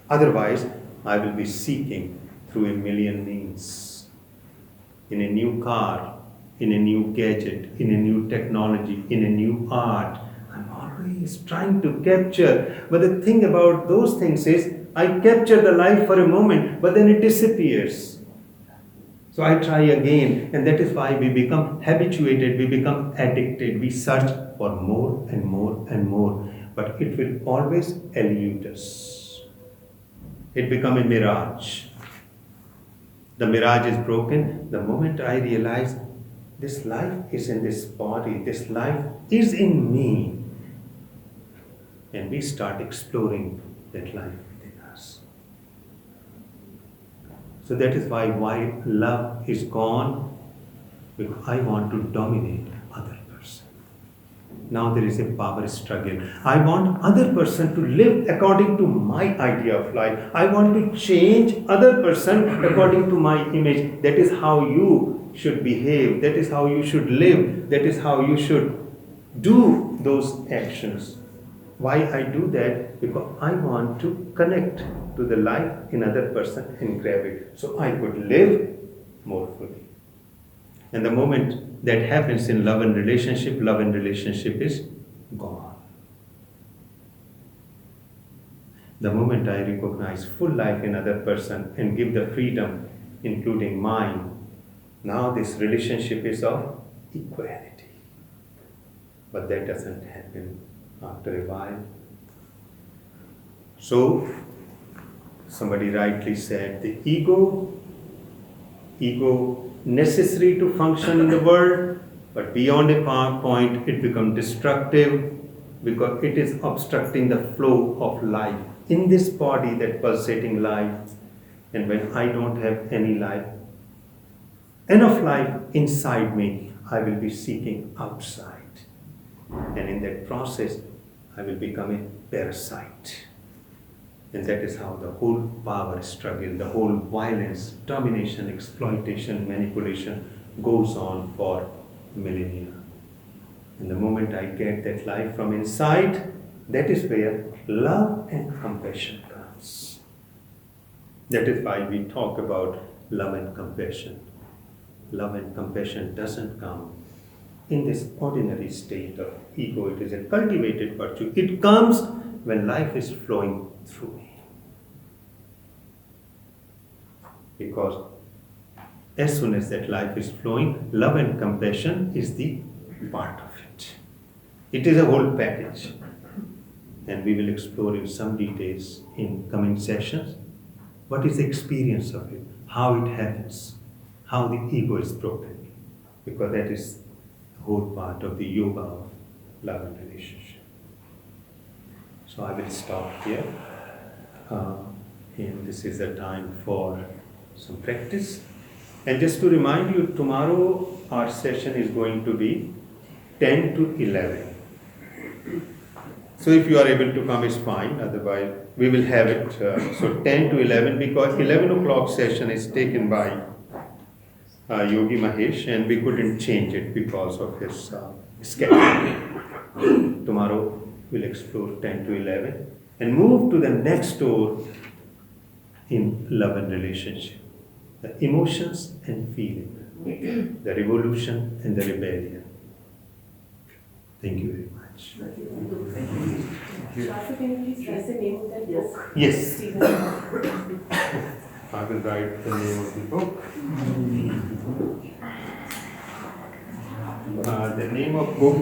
Otherwise, I will be seeking through a million means. In a new car, in a new gadget, in a new technology, in a new art. I'm always trying to capture. But the thing about those things is, I capture the life for a moment, but then it disappears. So I try again, and that is why we become habituated, we become addicted, we search for more and more and more, but it will always elude us. It becomes a mirage. The mirage is broken the moment I realize this life is in this body, this life is in me, and we start exploring that life within us. So that is why love is gone, because I want to dominate other person. Now there is a power struggle. I want other person to live according to my idea of life. I want to change other person according to my image. That is how you should behave. That is how you should live. That is how you should do those actions. Why I do that? Because I want to connect to the life in other person and grab it, so I could live more fully. And the moment that happens in love and relationship is gone. The moment I recognize full life in other person and give the freedom, including mine, now this relationship is of equality. But that doesn't happen after a while. So, somebody rightly said, the ego necessary to function in the world, but beyond a point it becomes destructive because it is obstructing the flow of life in this body, that pulsating life. And when I don't have any life, enough life inside me, I will be seeking outside. And in that process, I will become a parasite. And that is how the whole power struggle, the whole violence, domination, exploitation, manipulation goes on for millennia. And the moment I get that life from inside, that is where love and compassion comes. That is why we talk about love and compassion. Love and compassion doesn't come in this ordinary state of ego. It is a cultivated virtue. It comes when life is flowing through me. Because as soon as that life is flowing, love and compassion is the part of it. It is a whole package. And we will explore in some details in coming sessions. What is the experience of it? How it happens? How the ego is broken? Because that is the whole part of the yoga of love and relationship. So I will stop here. And this is the time for some practice. And just to remind you, tomorrow our session is going to be 10 to 11. So if you are able to come, it's fine. Otherwise, we will have it. So 10 to 11, because 11 o'clock session is taken by Yogi Mahesh, and we couldn't change it because of his schedule. Tomorrow we'll explore 10 to 11 and move to the next door in love and relationship. The emotions and feeling, the revolution and the rebellion. Thank you very much. Jivasu, can you please write the name of that book? Yes. Stephen. I will write the name of the book. The name of book,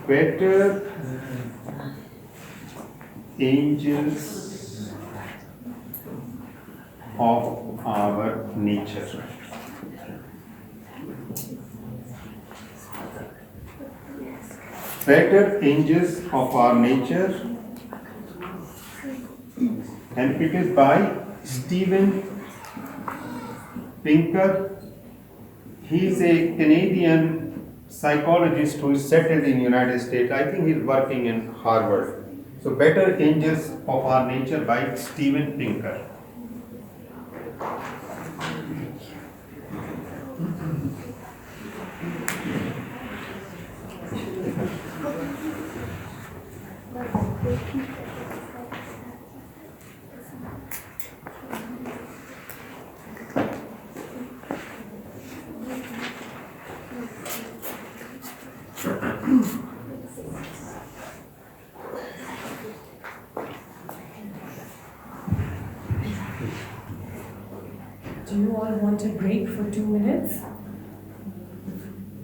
Better Angels of Our Nature. Better Angels of Our Nature, and it is by Steven Pinker. He is a Canadian psychologist who is settled in the United States. I think he is working in Harvard. So Better Angels of Our Nature by Steven Pinker. Do you all want a break for 2 minutes?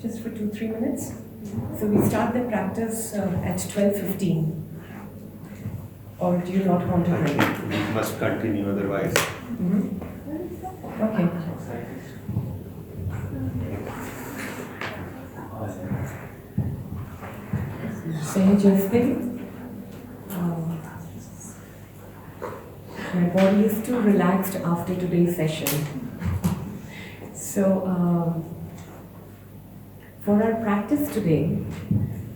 Just for 2-3 minutes? So we start the practice at 12:15. Or do you not want a break? We must continue otherwise. Okay. Say just my body is too relaxed after today's session. So for our practice today,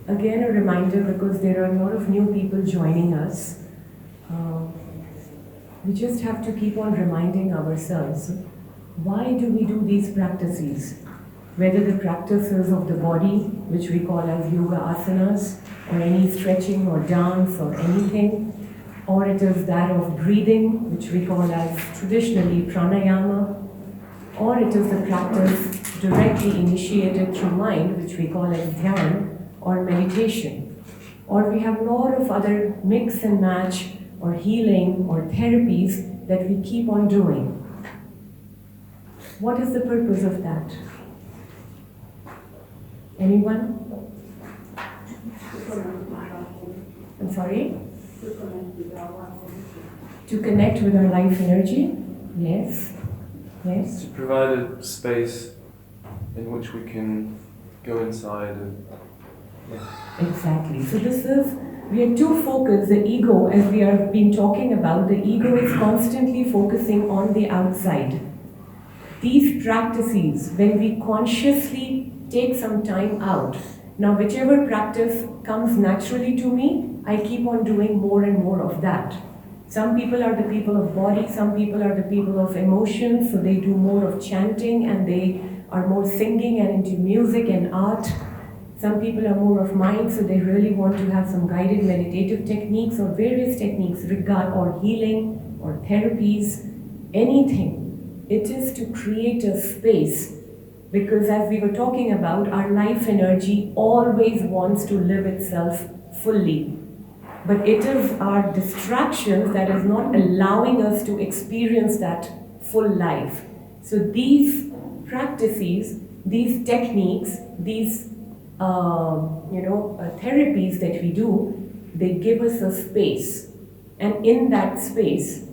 again a reminder, because there are a lot of new people joining us, we just have to keep on reminding ourselves, why do we do these practices? Whether the practices of the body, which we call as yoga asanas, or any stretching or dance or anything, or it is that of breathing, which we call as traditionally pranayama, or it is the practice directly initiated through mind, which we call as dhyan or meditation. Or we have a lot of other mix and match or healing or therapies that we keep on doing. What is the purpose of that? Anyone? I'm sorry? To connect with our life energy? Yes. Yes. To provide a space in which we can go inside and Exactly. So we are too focused, the ego, as we have been talking about, the ego is constantly focusing on the outside. These practices, when we consciously take some time out, now whichever practice comes naturally to me, I keep on doing more and more of that. Some people are the people of body, some people are the people of emotions, so they do more of chanting and they are more singing and into music and art. Some people are more of mind, so they really want to have some guided meditative techniques or various techniques, or healing or therapies, anything. It is to create a space Because as we were talking about, our life energy always wants to live itself fully. But it is our distractions that is not allowing us to experience that full life. So these practices, these techniques, these therapies that we do, they give us a space. And in that space,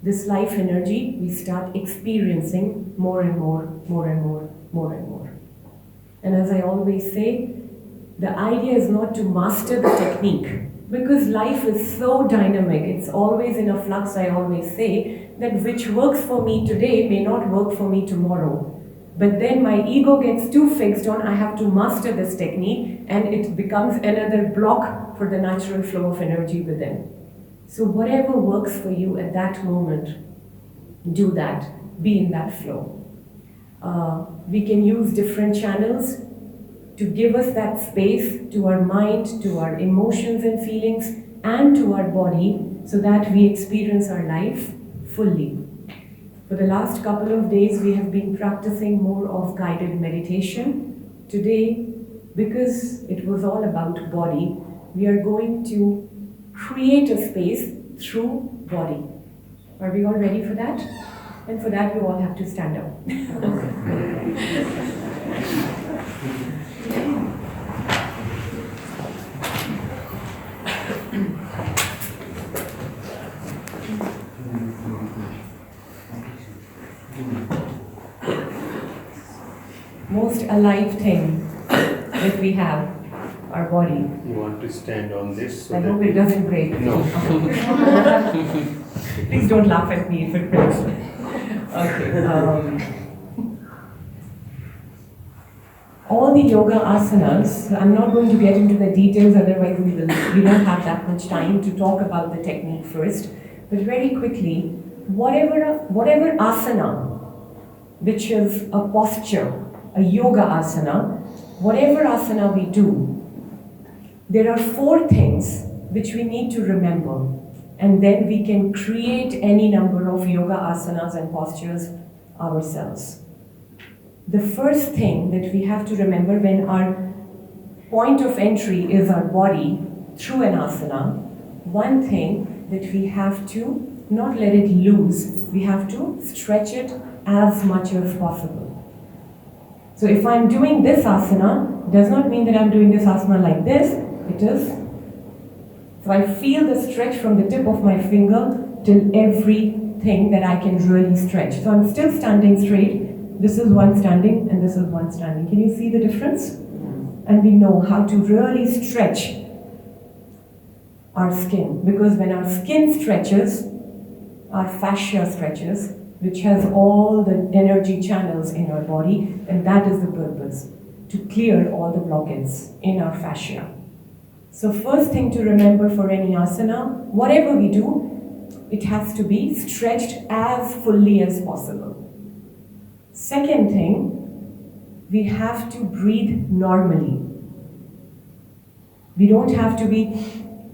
this life energy, we start experiencing more and more, more and more, more and more. And as I always say, the idea is not to master the technique, because life is so dynamic, it's always in a flux. I always say that which works for me today may not work for me tomorrow. But then my ego gets too fixed on, I have to master this technique, and it becomes another block for the natural flow of energy within. So whatever works for you at that moment, do that, be in that flow. We can use different channels to give us that space to our mind, to our emotions and feelings, and to our body, so that we experience our life fully. For the last couple of days, we have been practicing more of guided meditation. Today, because it was all about body, we are going to create a space through body. Are we all ready for that? And for that, you all have to stand up. Most alive thing that we have, our body. You want to stand on this? So I hope it doesn't break. No. Please don't laugh at me if it breaks. Okay. All the yoga asanas, I'm not going to get into the details, otherwise we don't have that much time to talk about the technique first. But very quickly, whatever asana, which is a posture, a yoga asana, whatever asana we do, there are 4 things which we need to remember, and then we can create any number of yoga asanas and postures ourselves. The first thing that we have to remember when our point of entry is our body through an asana, one thing that we have to not let it loose, we have to stretch it as much as possible. So if I'm doing this asana, does not mean that I'm doing this asana like this, it is. So I feel the stretch from the tip of my finger till everything that I can really stretch. So I'm still standing straight. This is one standing and this is one standing. Can you see the difference? And we know how to really stretch our skin. Because when our skin stretches, our fascia stretches, which has all the energy channels in our body, and that is the purpose, to clear all the blockades in our fascia. So first thing to remember for any asana, whatever we do, it has to be stretched as fully as possible. Second thing, we have to breathe normally. We don't have to be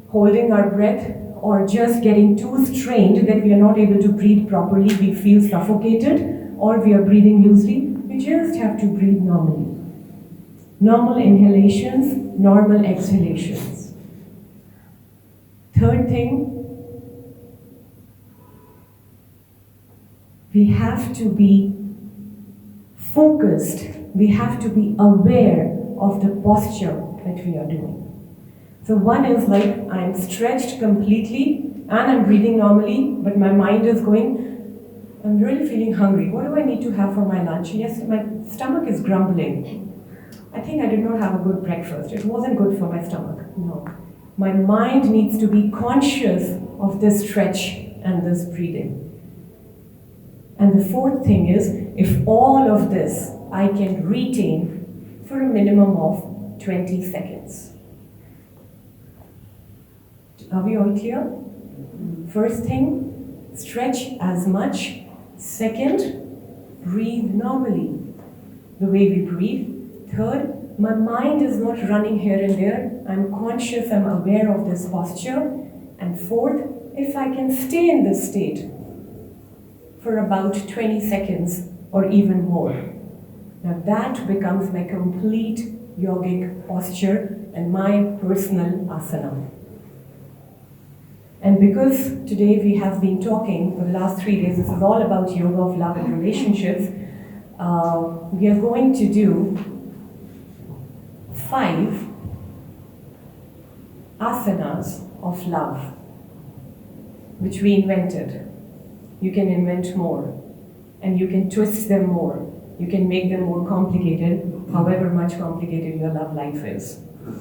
holding our breath or just getting too strained that we are not able to breathe properly, we feel suffocated, or we are breathing loosely. We just have to breathe normally. Normal inhalations, normal exhalations. Third thing, we have to be focused, we have to be aware of the posture that we are doing. So one is like, I'm stretched completely and I'm breathing normally, but my mind is going, I'm really feeling hungry. What do I need to have for my lunch? Yes, my stomach is grumbling. I think I did not have a good breakfast. It wasn't good for my stomach. No. My mind needs to be conscious of this stretch and this breathing. And the fourth thing is, if all of this I can retain for a minimum of 20 seconds. Are we all clear? First thing, stretch as much. Second, breathe normally, the way we breathe. Third, my mind is not running here and there. I'm conscious, I'm aware of this posture. And fourth, if I can stay in this state for about 20 seconds or even more, Now that becomes my complete yogic posture and my personal asana. And because today we have been talking for the last 3 days, this is all about yoga of love and relationships, we are going to do 5 asanas of love, which we invented. You can invent more, and you can twist them more. You can make them more complicated, however much complicated your love life is.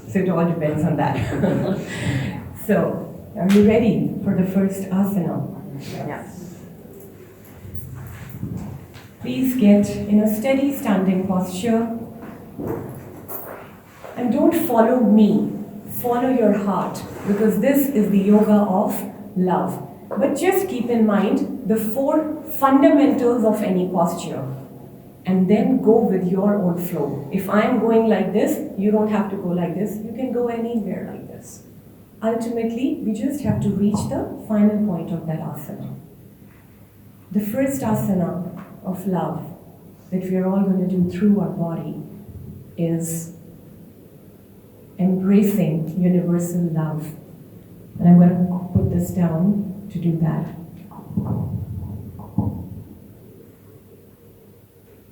So it all depends on that. So, are you ready for the first asana? Yes. Please get in a steady standing posture. And don't follow me, follow your heart, because this is the yoga of love. But just keep in mind the 4 fundamentals of any posture. And then go with your own flow. If I'm going like this, you don't have to go like this. You can go anywhere like this. Ultimately, we just have to reach the final point of that asana. The first asana of love that we are all going to do through our body is embracing universal love. And I'm going to put this down to do that.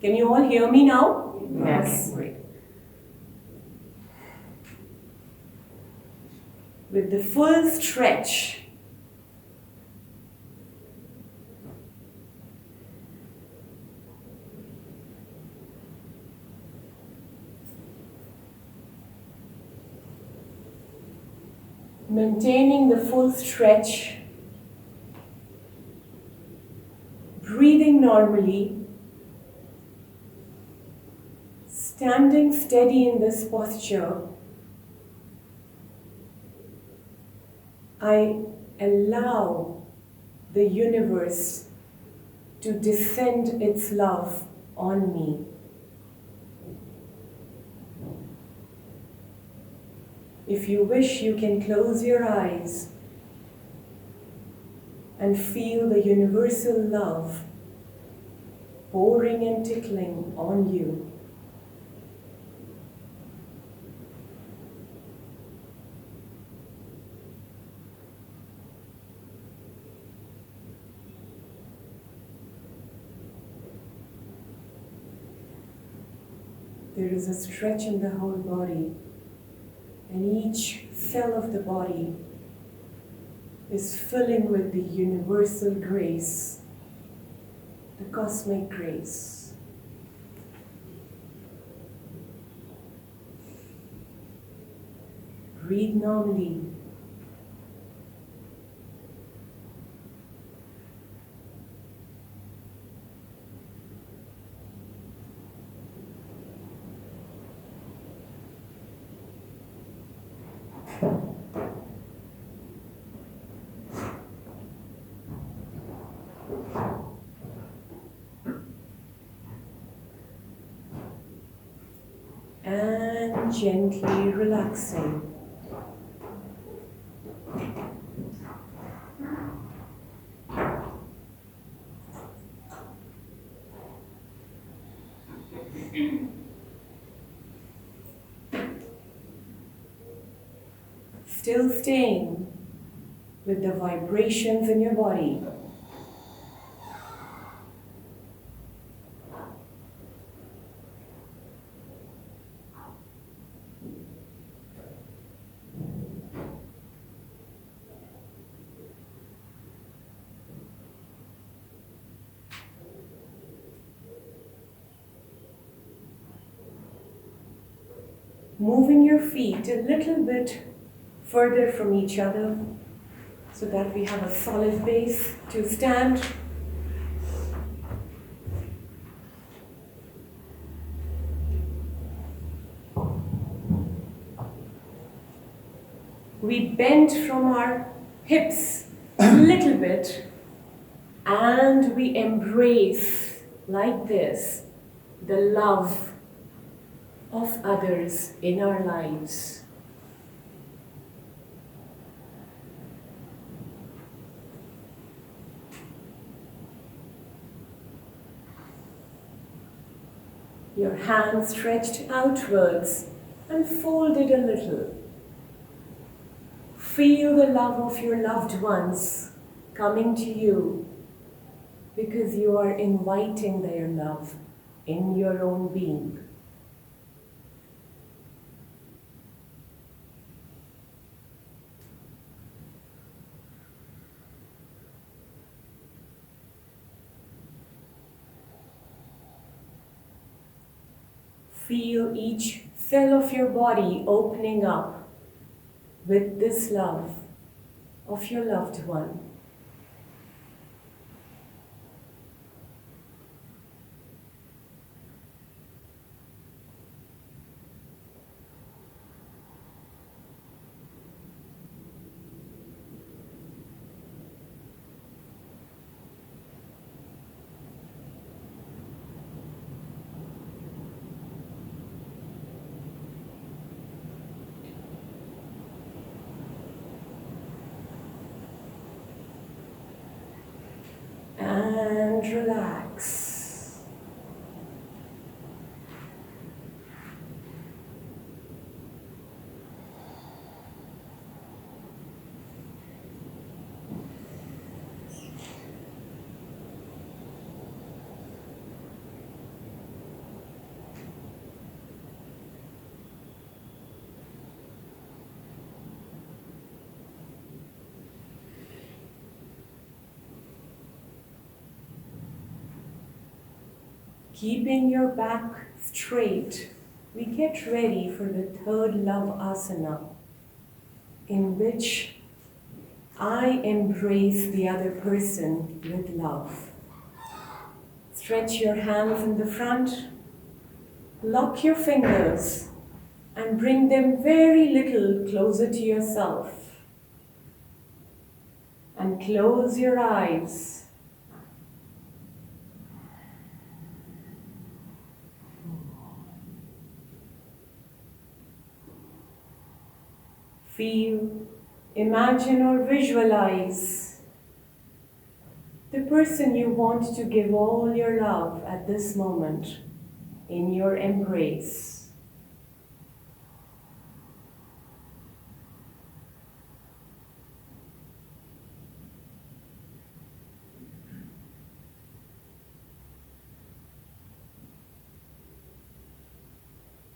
Can you all hear me now? Yes. Okay, great. With the full stretch, maintaining the full stretch, breathing normally, standing steady in this posture, I allow the universe to descend its love on me. If you wish, you can close your eyes and feel the universal love pouring and tickling on you. There is a stretch in the whole body, and each cell of the body is filling with the universal grace, the cosmic grace. Breathe normally. And gently relaxing. Still staying with the vibrations in your body. Moving your feet a little bit further from each other so that we have a solid base to stand. We bend from our hips a little bit and we embrace like this the love of others in our lives. Your hands stretched outwards and folded a little. Feel the love of your loved ones coming to you because you are inviting their love in your own being. Feel each cell of your body opening up with this love of your loved one. And relax. Keeping your back straight, we get ready for the third love asana, in which I embrace the other person with love. Stretch your hands in the front, lock your fingers, and bring them very little closer to yourself. And close your eyes. Feel, imagine or visualize the person you want to give all your love at this moment in your embrace.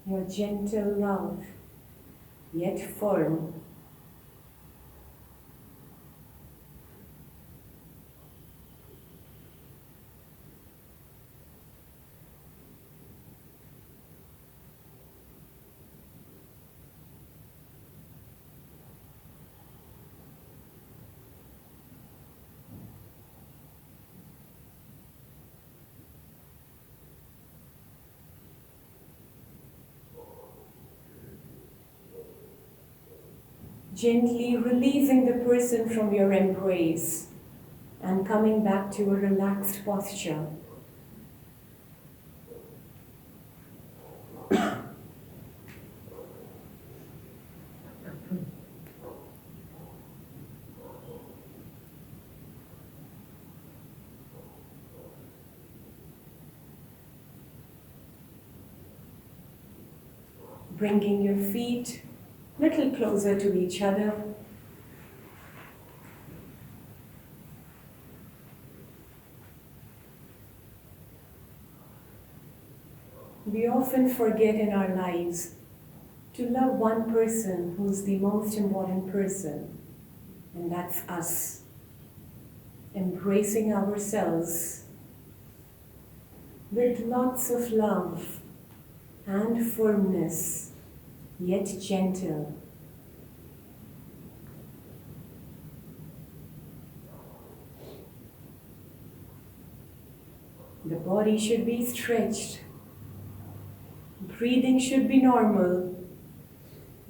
Your gentle love, yet firm. Gently releasing the person from your embrace and coming back to a relaxed posture. Bringing your feet a little closer to each other. We often forget in our lives to love one person who's the most important person, and that's us. Embracing ourselves with lots of love and firmness, yet gentle. The body should be stretched. Breathing should be normal.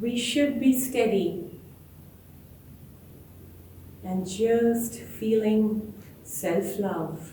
We should be steady. And just feeling self-love.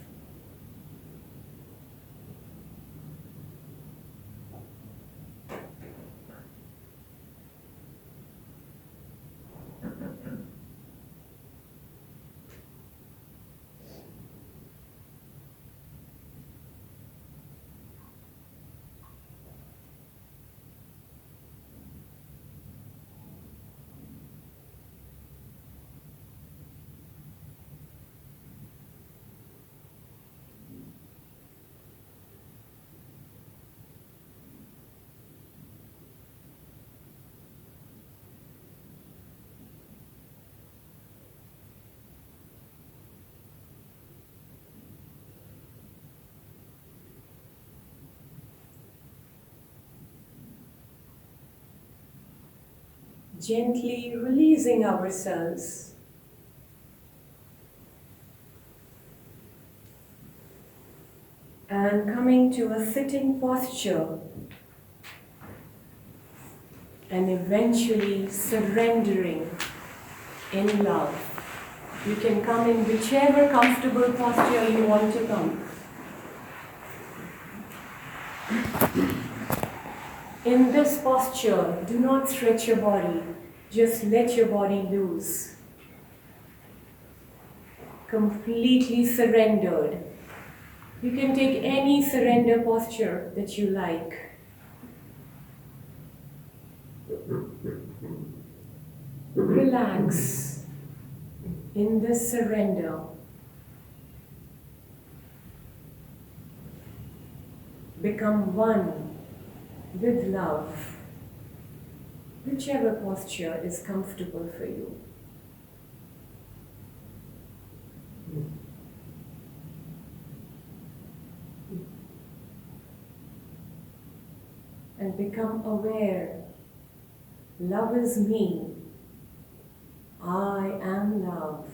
Gently releasing ourselves. And coming to a sitting posture. And eventually surrendering in love. You can come in whichever comfortable posture you want to come. In this posture, do not stretch your body, just let your body loose. Completely surrendered. You can take any surrender posture that you like. Relax in this surrender. Become one with love, whichever posture is comfortable for you. And become aware, love is me, I am love.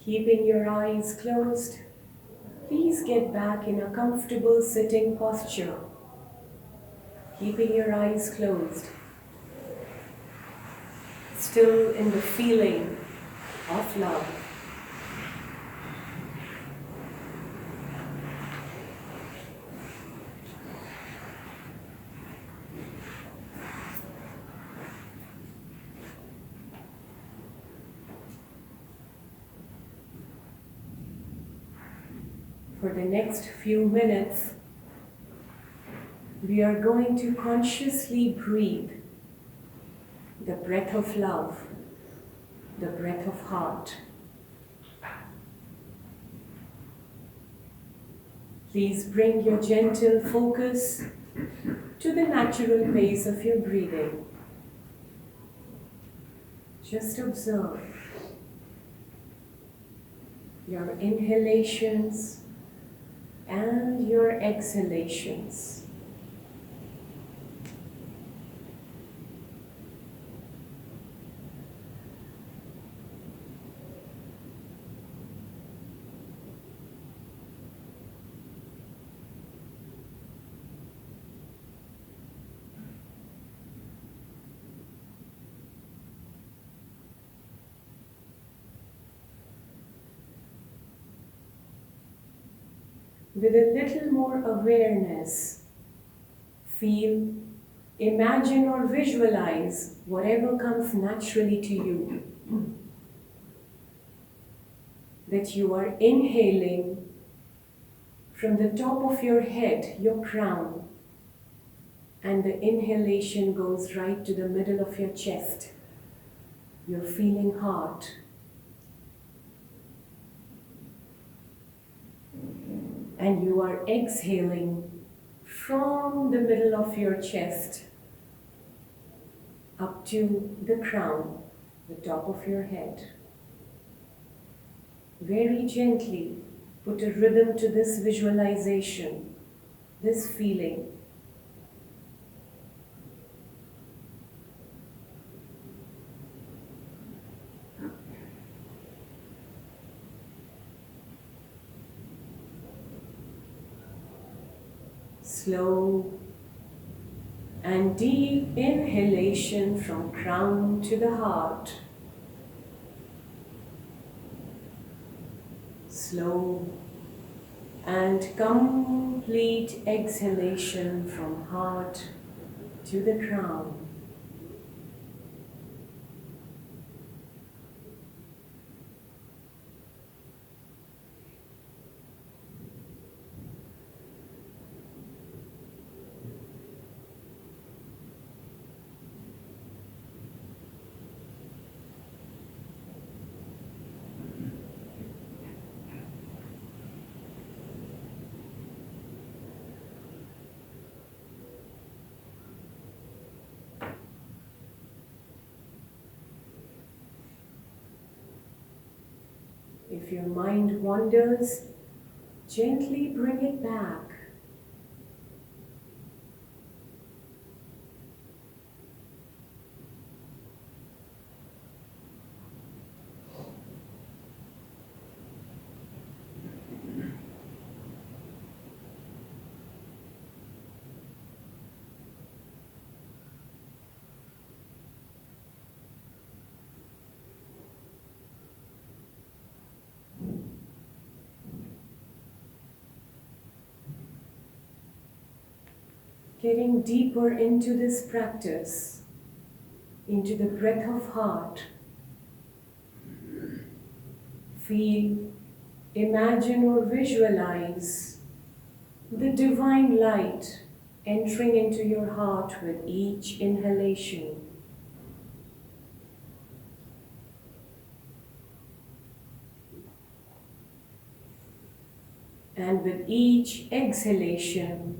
Keeping your eyes closed, please get back in a comfortable sitting posture. Keeping your eyes closed, still in the feeling of love. For the next few minutes, we are going to consciously breathe the breath of love, the breath of heart. Please bring your gentle focus to the natural pace of your breathing. Just observe your inhalations and your exhalations. With a little more awareness, feel, imagine or visualize whatever comes naturally to you. That you are inhaling from the top of your head, your crown, and the inhalation goes right to the middle of your chest, your feeling heart. And you are exhaling from the middle of your chest up to the crown, the top of your head. Very gently put a rhythm to this visualization, this feeling. Slow and deep inhalation from crown to the heart. Slow and complete exhalation from heart to the crown. If your mind wanders, gently bring it back. Getting deeper into this practice, into the breath of heart. Feel, imagine or visualize the divine light entering into your heart with each inhalation. And with each exhalation,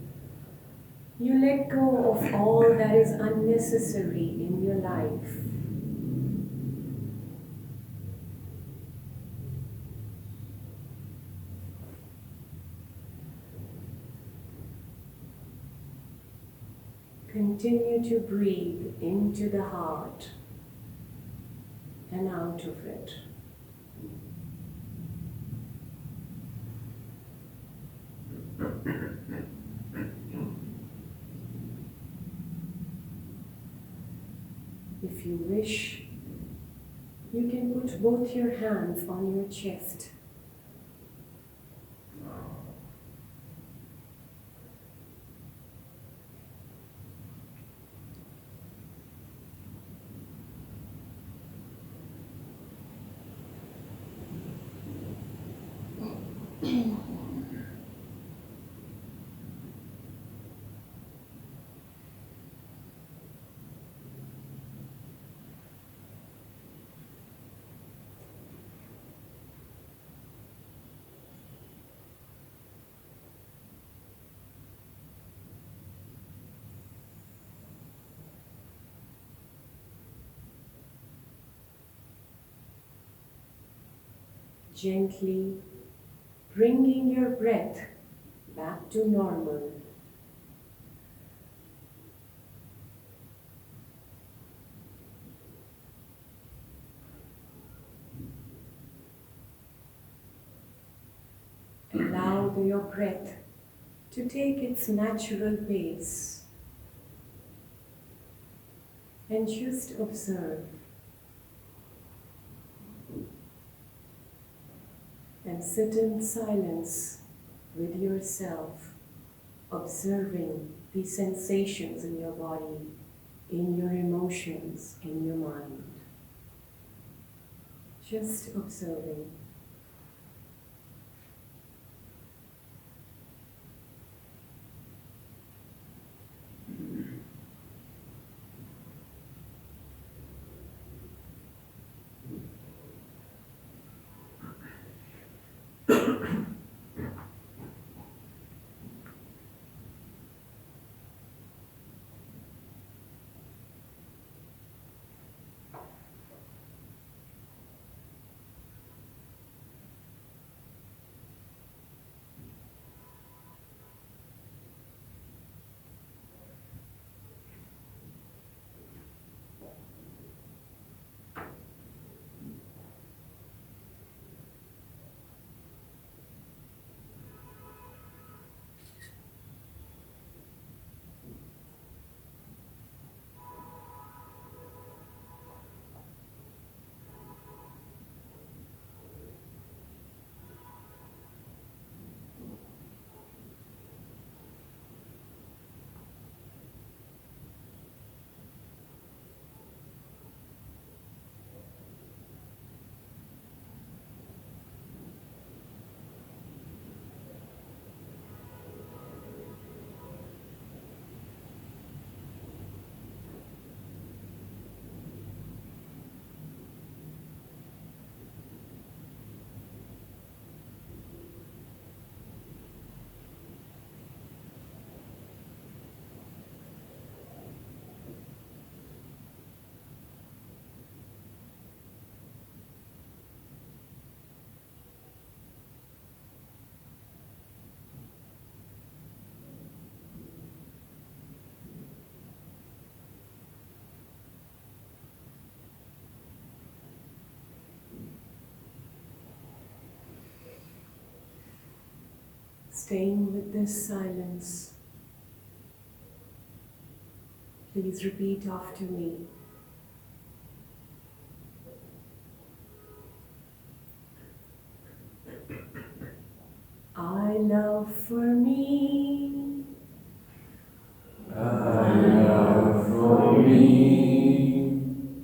you let go of all that is unnecessary in your life. Continue to breathe into the heart and out of it. If you wish, you can put both your hands on your chest. Gently bringing your breath back to normal. Allow your breath to take its natural pace and just observe. And sit in silence with yourself, observing the sensations in your body, in your emotions, in your mind. Just observing. Staying with this silence, please repeat after me. I love for me. I love for me.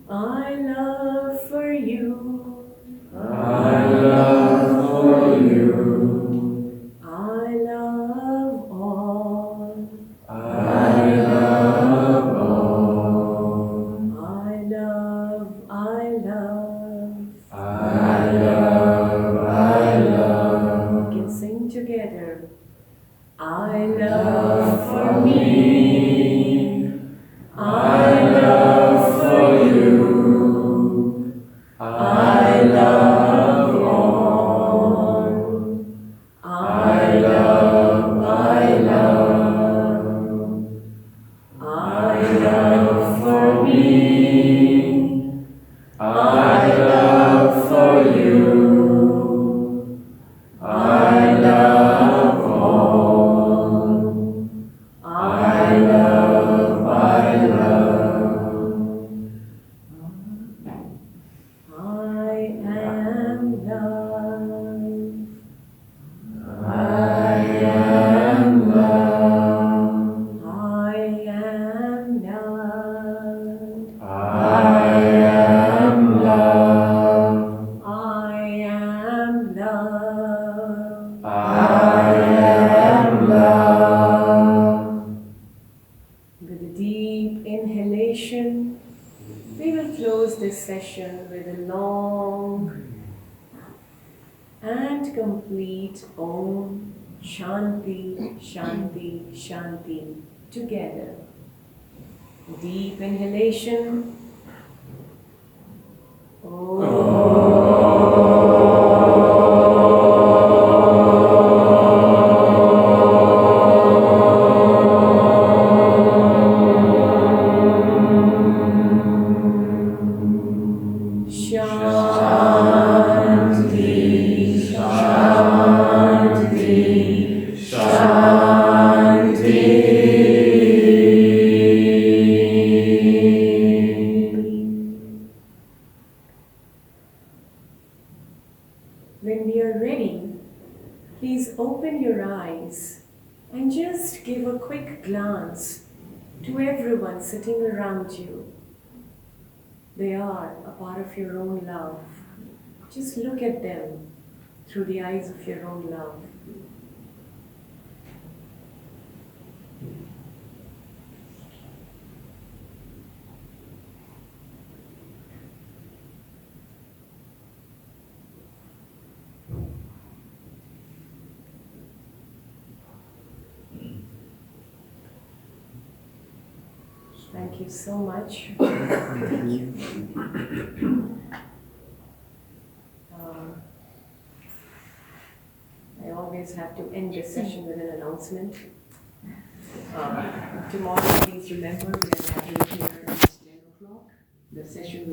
I love for you. I love for you. I love all. I love all. I love, I love. I love, I love. We can sing together. I love for me. I love for you. I love all. I love, I love. I love for me. I love for you. I love all. I love, I love. I am love. I am love. I am love. I am love. I am love. I am love. With a deep inhalation, we will close this session with a long and complete Om Shanti Shanti Shanti together. Deep inhalation. Shanti, Shanti, Shanti. When we are ready, please open your eyes and just give a quick glance to everyone sitting around you. They are a part of your own love. Just look at them through the eyes of your own love. Thank you so much. Thank you. I always have to end this session with an announcement. Tomorrow, please remember, we are gathering here at 10 o'clock. The session will